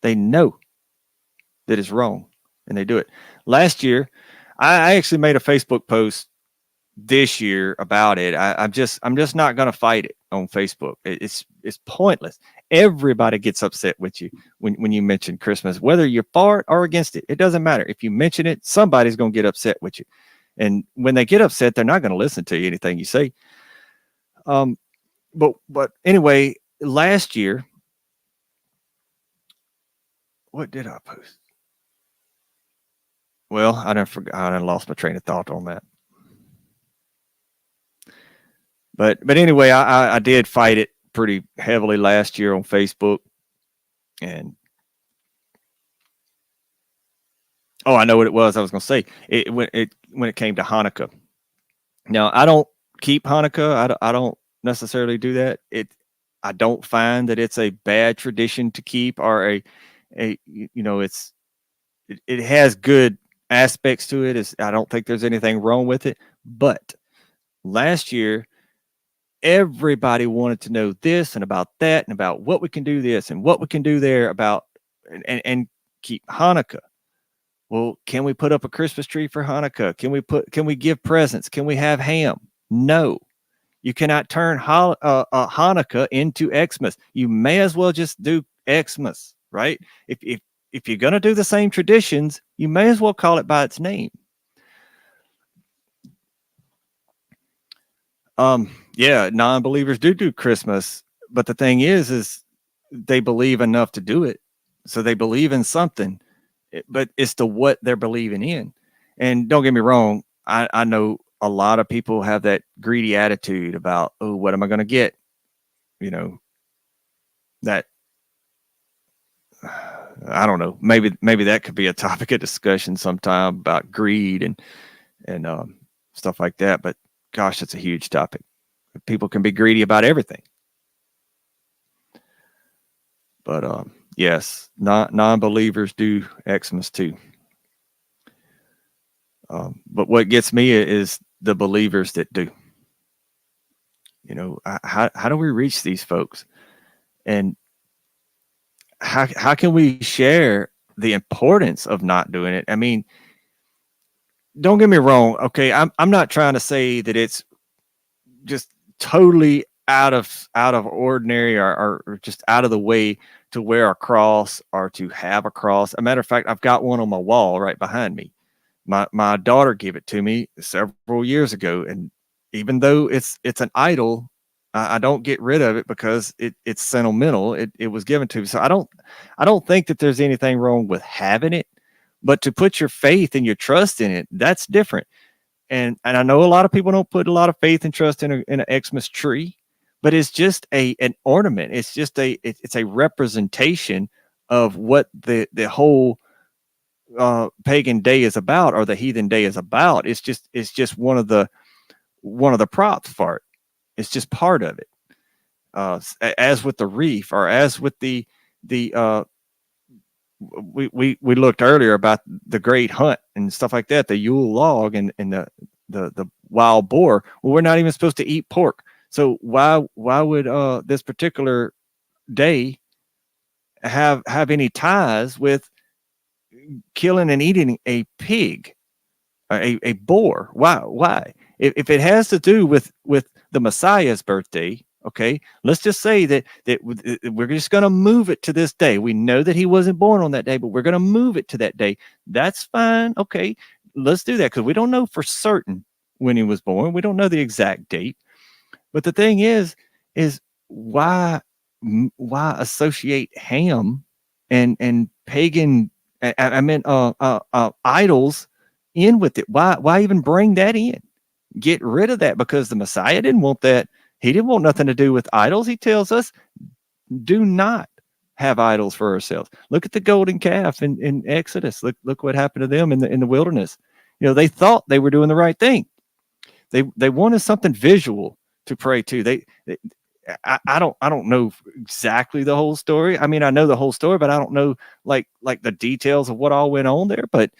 they know that it's wrong and they do it. Last year, I actually made a Facebook post this year about it. I'm just not going to fight it on Facebook. It's pointless. Everybody gets upset with you when you mention Christmas, whether you're for it or against it. It doesn't matter. If you mention it, somebody's going to get upset with you. And when they get upset, they're not going to listen to you, anything you say. But anyway, last year, what did I post? Well, I lost my train of thought on that. But anyway, I did fight it pretty heavily last year on Facebook. And I know what it was. I was going to say when it came to Hanukkah. Now, I don't keep Hanukkah. I don't necessarily do that. I don't find that it's a bad tradition to keep, or it has good aspects to it. I don't think there's anything wrong with it. But last year, everybody wanted to know this and about that and about what we can do this and what we can do there about and keep Hanukkah. Well, can we put up a Christmas tree for Hanukkah? Can we give presents? Can we have ham? No, you cannot turn Hanukkah into Xmas. You may as well just do Xmas, right? If you're going to do the same traditions, you may as well call it by its name. Yeah, non-believers do Christmas, but the thing is they believe enough to do it. So they believe in something, but it's to what they're believing in. And don't get me wrong, I know a lot of people have that greedy attitude about, oh, what am I going to get? That I don't know. Maybe that could be a topic of discussion sometime about greed and stuff like that. But gosh, it's a huge topic. People can be greedy about everything. But yes, non-believers do Xmas too. But what gets me is the believers that do. How do we reach these folks? And how can we share the importance of not doing it? I mean, don't get me wrong. Okay, I'm not trying to say that it's just totally out of ordinary or just out of the way to wear a cross or to have a cross. As a matter of fact, I've got one on my wall right behind me. My daughter gave it to me several years ago, and even though it's an idol, I don't get rid of it because it's sentimental. It was given to me. So I don't think that there's anything wrong with having it, but to put your faith and your trust in it, that's different. And I know a lot of people don't put a lot of faith and trust in an Xmas tree, but it's just an ornament. It's just it's a representation of what the whole pagan day is about, or the heathen day is about. It's just one of the props for it. It's just part of it. As with the reef, or as with the we looked earlier about the great hunt and stuff like that, the Yule log and the wild boar. Well, we're not even supposed to eat pork. So why would this particular day have any ties with killing and eating a pig, a boar? Why? If it has to do with the Messiah's birthday, okay, let's just say that we're just going to move it to this day. We know that he wasn't born on that day, but we're going to move it to that day. That's fine. Okay, let's do that, because we don't know for certain when he was born. We don't know the exact date. But the thing is why associate ham and pagan, I meant idols in with it? Why even bring that in? Get rid of that, because the Messiah didn't want that. He didn't want nothing to do with idols. He tells us, do not have idols for ourselves. Look at the golden calf in Exodus. Look what happened to them in the wilderness. You know, they thought they were doing the right thing. They wanted something visual to pray to. I don't know exactly the whole story. I mean, I know the whole story, but I don't know like the details of what all went on there. But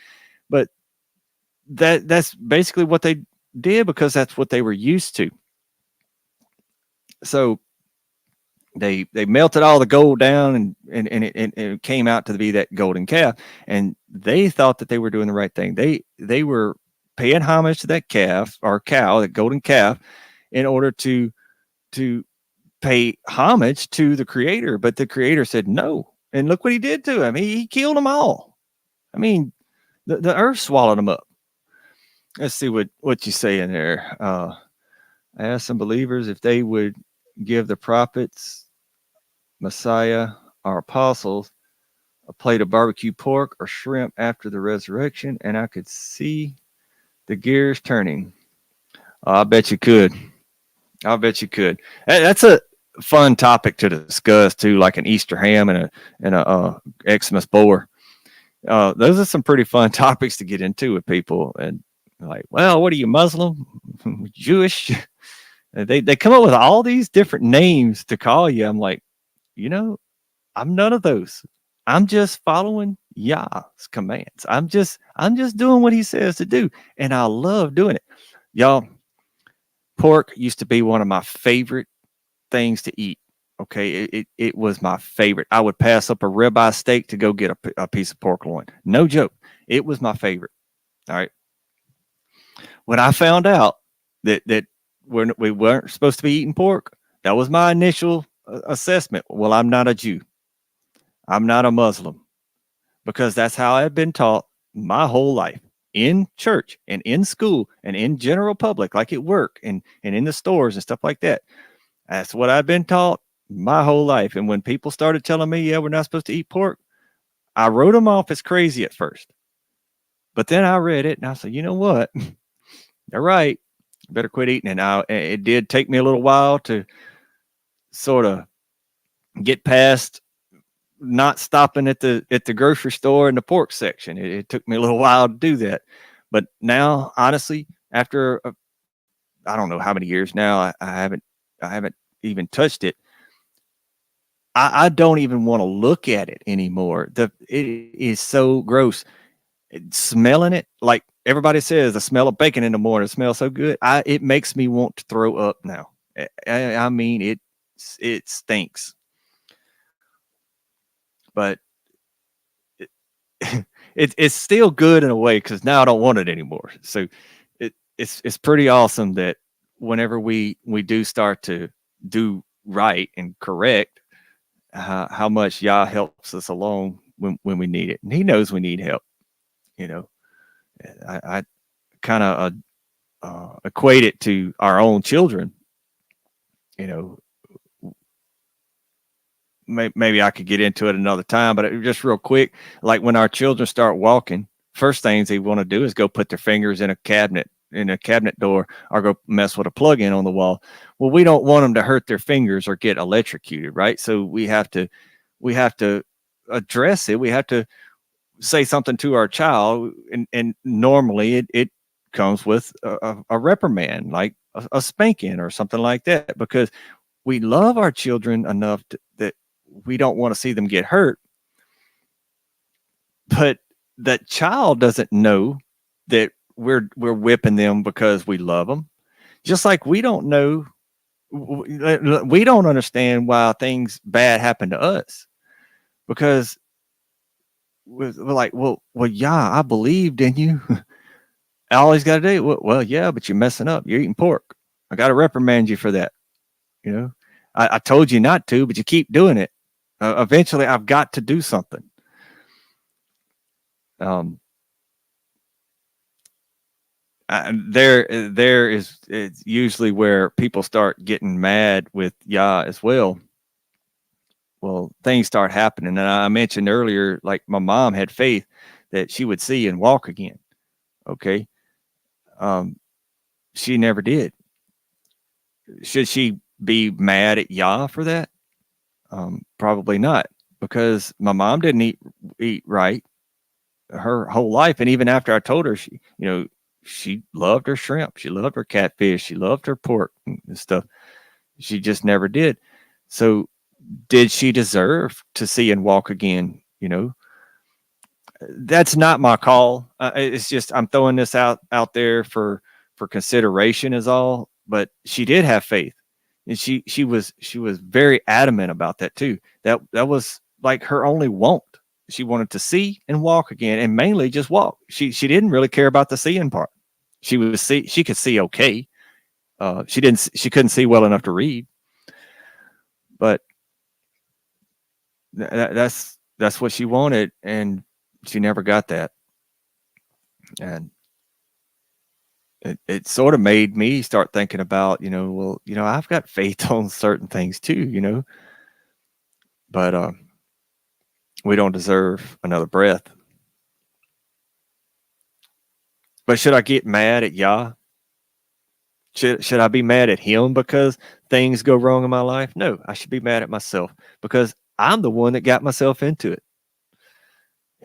that's basically what they did, because that's what they were used to. So they melted all the gold down, and it came out to be that golden calf, and they thought that they were doing the right thing. They were paying homage to that calf, or cow, that golden calf, in order to pay homage to the Creator. But the Creator said no, and look what he did to him. He killed them all. I mean, the earth swallowed them up. Let's see what you say in there. I asked some believers if they would give the prophets, Messiah, our apostles, a plate of barbecue pork or shrimp after the resurrection, and I could see the gears turning. I bet you could. I bet you could. That's a fun topic to discuss too, like an Easter ham and a Xmas boar. Those are some pretty fun topics to get into with people. And like, well, what are you, Muslim, Jewish? They come up with all these different names to call you. I'm like, I'm none of those. I'm just following Yah's commands. I'm just doing what he says to do, and I love doing it. Y'all, pork used to be one of my favorite things to eat. Okay, it was my favorite. I would pass up a ribeye steak to go get a piece of pork loin. No joke. It was my favorite. All right. When I found out that we weren't supposed to be eating pork, that was my initial assessment. Well, I'm not a Jew. I'm not a Muslim, because that's how I've been taught my whole life, in church and in school and in general public, like at work and in the stores and stuff like that. That's what I've been taught my whole life. And when people started telling me, yeah, we're not supposed to eat pork, I wrote them off as crazy at first. But then I read it and I said, you know what? They're right. Better quit eating it. Now, it did take me a little while to sort of get past not stopping at the grocery store in the pork section. It took me a little while to do that. But now, honestly, after I don't know how many years now, I haven't even touched it. I don't even want to look at it anymore. It is so gross. Smelling it, like everybody says, the smell of bacon in the morning, it smells so good. It makes me want to throw up now. I mean, it stinks. But it's still good in a way, because now I don't want it anymore. So it's pretty awesome that whenever we do start to do right and correct, how much Yah helps us along when we need it. And he knows we need help. I kind of equate it to our own children. you know, maybe I could get into it another time, but just real quick, like when our children start walking, first things they want to do is go put their fingers in a cabinet door, or go mess with a plug-in on the wall. Well, we don't want them to hurt their fingers or get electrocuted, right? So we have to address it. We have to say something to our child, and normally it comes with a reprimand, like a spanking or something like that, because we love our children enough that we don't want to see them get hurt. But that child doesn't know that we're whipping them because we love them. Just like we don't know, we don't understand why things bad happen to us, because we're like, well, yeah, I believed in you. All he's got to do, well, yeah, but you're messing up. You're eating pork. I got to reprimand you for that. You know, I told you not to, but you keep doing it. Eventually, I've got to do something. There is, it's usually where people start getting mad with Yah as well. Well, things start happening, and I mentioned earlier, like my mom had faith that she would see and walk again. Okay, she never did. Should she be mad at Yah for that? Probably not, because my mom didn't eat right her whole life, and even after I told her, she loved her shrimp, she loved her catfish, she loved her pork and stuff. She just never did. So, did she deserve to see and walk again? That's not my call. It's just I'm throwing this out there for consideration is all. But she did have faith, and she was very adamant about that too. That was like her only want. She wanted to see and walk again, and mainly just walk. She didn't really care about the seeing part. She could see okay. She couldn't see well enough to read, but that's what she wanted, and she never got that. And it sort of made me start thinking about, I've got faith on certain things too, but we don't deserve another breath. But should I get mad at Yah? Should I be mad at him because things go wrong in my life? No, I should be mad at myself, because I'm the one that got myself into it.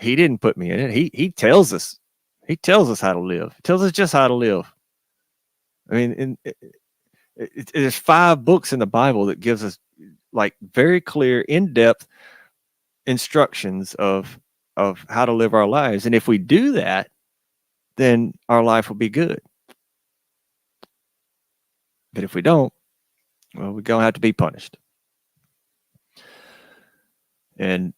He didn't put me in it. He tells us. He tells us how to live. He tells us just how to live. I mean, there's 5 books in the Bible that gives us like very clear, in-depth instructions of how to live our lives. And if we do that, then our life will be good. But if we don't, well, we're going to have to be punished. And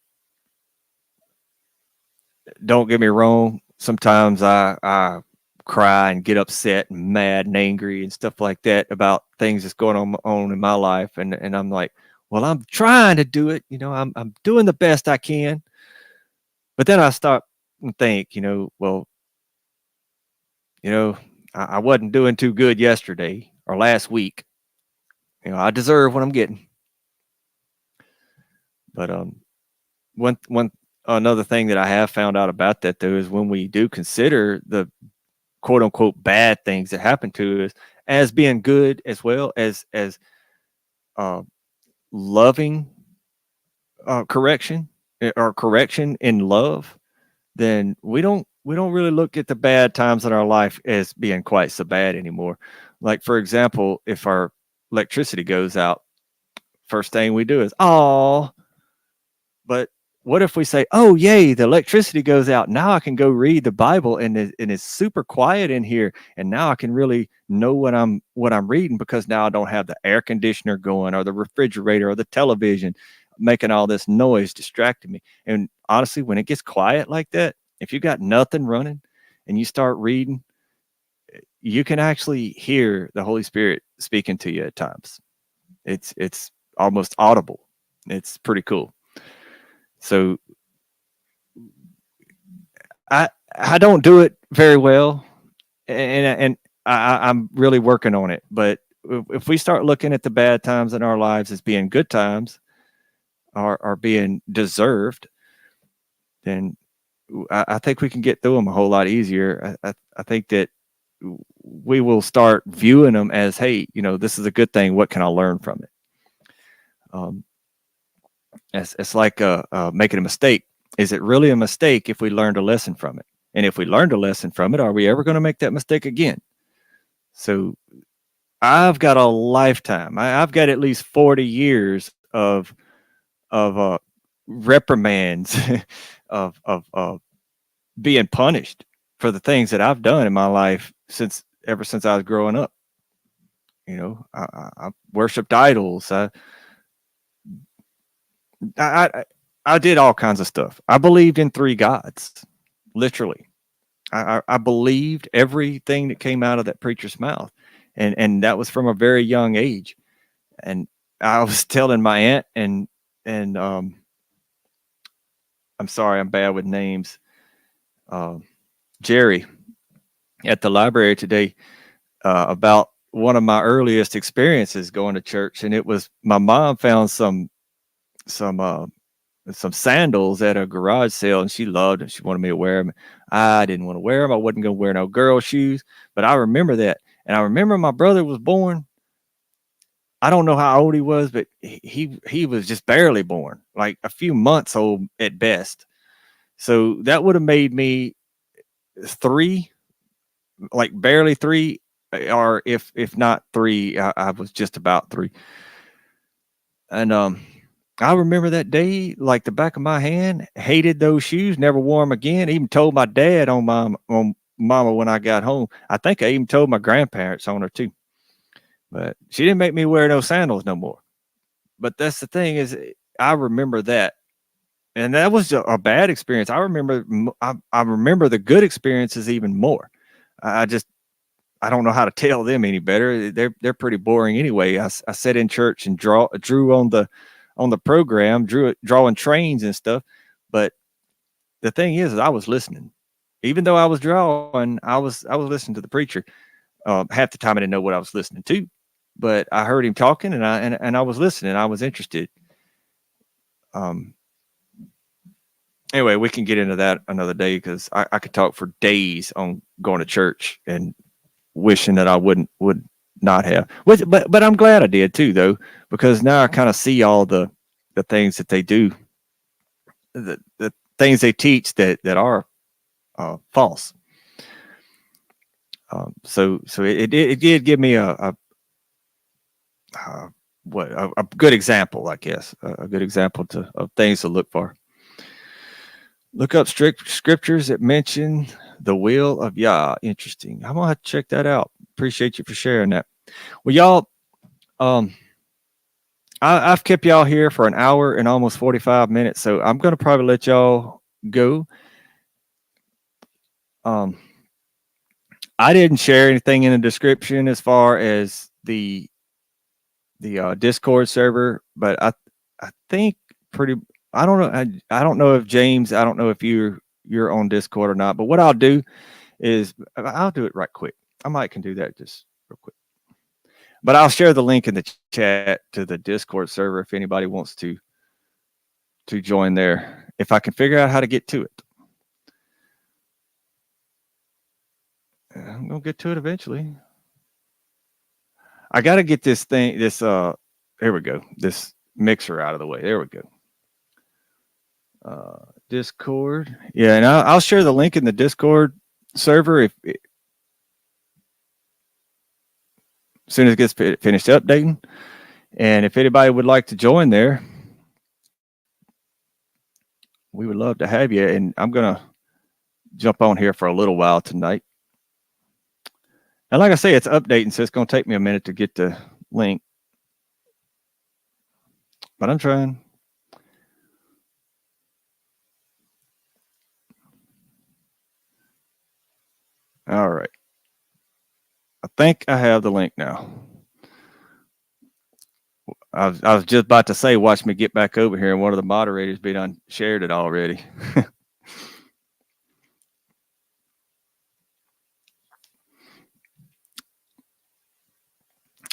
don't get me wrong, sometimes I cry and get upset and mad and angry and stuff like that about things that's going on in my life. And I'm like, well, I'm trying to do it. I'm doing the best I can. But then I stop and think, I wasn't doing too good yesterday or last week. I deserve what I'm getting. But another thing that I have found out about that, though, is when we do consider the quote unquote bad things that happen to us as being good, as well as loving correction, or correction in love, then we don't really look at the bad times in our life as being quite so bad anymore. Like, for example, if our electricity goes out, first thing we do is, oh, but what if we say, oh, yay, the electricity goes out. Now I can go read the Bible, and it's super quiet in here. And now I can really know what I'm reading, because now I don't have the air conditioner going, or the refrigerator, or the television making all this noise distracting me. And honestly, when it gets quiet like that, if you got nothing running and you start reading, you can actually hear the Holy Spirit speaking to you at times. It's almost audible. It's pretty cool. So I don't do it very well, and I'm really working on it. But if we start looking at the bad times in our lives as being good times or being deserved, then I think we can get through them a whole lot easier. I think that we will start viewing them as, hey, this is a good thing. What can I learn from it? It's like making a mistake. Is it really a mistake if we learned a lesson from it? And if we learned a lesson from it, are we ever going to make that mistake again? So I've got a lifetime. I've got at least 40 years of reprimands, of being punished for the things that I've done in my life ever since I was growing up. I worshipped idols. I did all kinds of stuff. I believed in three gods, literally. I believed everything that came out of that preacher's mouth, and that was from a very young age. And I was telling my aunt and I'm sorry, I'm bad with names. Jerry at the library today about one of my earliest experiences going to church, and it was my mom found some sandals at a garage sale, and she loved them. She wanted me to wear them. I didn't want to wear them. I wasn't going to wear no girl shoes, but I remember that. And I remember my brother was born. I don't know how old he was, but he was just barely born, like a few months old at best. So that would have made me 3, like barely 3, or if not 3, I was just about 3. And I remember that day like the back of my hand. Hated those shoes, never wore them again. Even told my dad on mama when I got home. I think I even told my grandparents on her too. But she didn't make me wear no sandals no more. But that's the thing is, I remember that, and that was a bad experience. I remember the good experiences even more. I don't know how to tell them any better. They're pretty boring anyway. I sat in church and drew on the program, drawing trains and stuff. But the thing is I was listening. Even though I was drawing, I was listening to the preacher. Half the time I didn't know what I was listening to, but I heard him talking, and I was listening. I was interested. Anyway, we can get into that another day, because I could talk for days on going to church and wishing that I would not have. But I'm glad I did too, though, because now I kind of see all the things that they do, the things they teach that are false. So it did give me a good example, I guess, a good example of things to look for. Look up strict scriptures that mention the will of Yah. Interesting. I'm gonna have to check that out. Appreciate you for sharing that. Well, y'all, I've kept y'all here for an hour and almost 45 minutes, so I'm gonna probably let y'all go. I didn't share anything in the description as far as the Discord server, but I think I don't know. I don't know if James, I don't know if you're on Discord or not, but what I'll do is I'll do it right quick. I might can do that just real quick, but I'll share the link in the chat to the Discord server if anybody wants to join there, if I can figure out how to get to it. I'm gonna get to it eventually. I got to get this here we go, this mixer out of the way. There we go. Discord. Yeah, and I'll share the link in the Discord server as soon as it gets finished updating. And if anybody would like to join there, we would love to have you. And I'm going to jump on here for a little while tonight. And like I say, it's updating, so it's going to take me a minute to get the link. But I'm trying. All right. I think I have the link now. I was just about to say, watch me get back over here, and one of the moderators be done shared it already.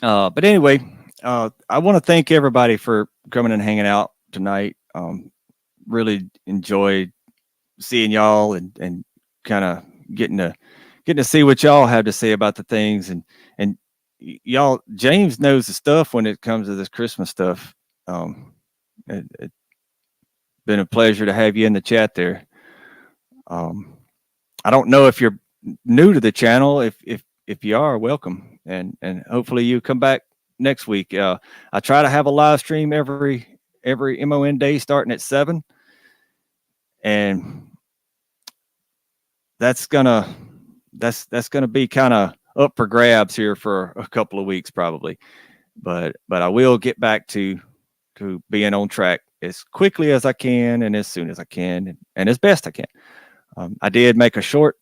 But anyway, I want to thank everybody for coming and hanging out tonight. Really enjoyed seeing y'all and kind of getting to see what y'all have to say about the things and y'all. James knows the stuff when it comes to this Christmas stuff. It's been a pleasure to have you in the chat there. I don't know if you're new to the channel. If you are, welcome, and hopefully you come back next week. I try to have a live stream every MON day starting at 7, and that's gonna be kind of up for grabs here for a couple of weeks probably. But I will get back to being on track as quickly as I can and as soon as I can and as best I can. I did make a short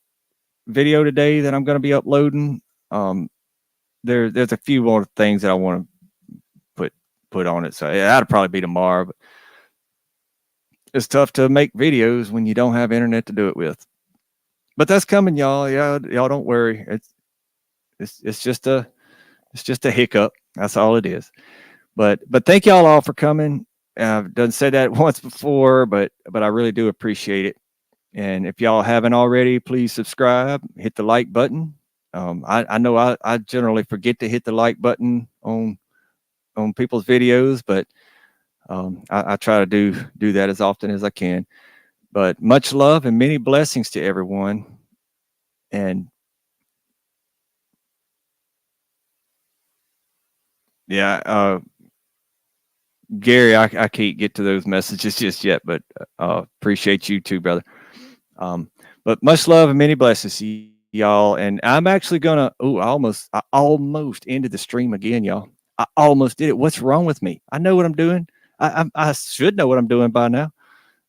video today that I'm going to be uploading. There's a few more things that I want to put on it, so that'll probably be tomorrow. But it's tough to make videos when you don't have internet to do it with. But that's coming, y'all. Y'all don't worry. It's just a hiccup. That's all it is. But thank y'all all for coming. I've done said that once before, but I really do appreciate it. And if y'all haven't already, please subscribe, hit the like button. I know I generally forget to hit the like button on people's videos, but I try to do that as often as I can. But much love and many blessings to everyone. And yeah, Gary, I can't get to those messages just yet, but appreciate you too, brother. But much love and many blessings to y'all. And I'm actually gonna. I almost ended the stream again, y'all. I almost did it. What's wrong with me? I know what I'm doing. I should know what I'm doing by now.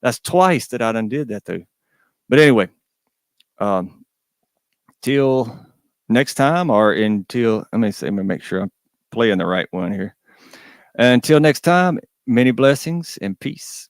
That's twice that I done did that though. But anyway, till next time, or until let me make sure I'm playing the right one here. Until next time, many blessings and peace.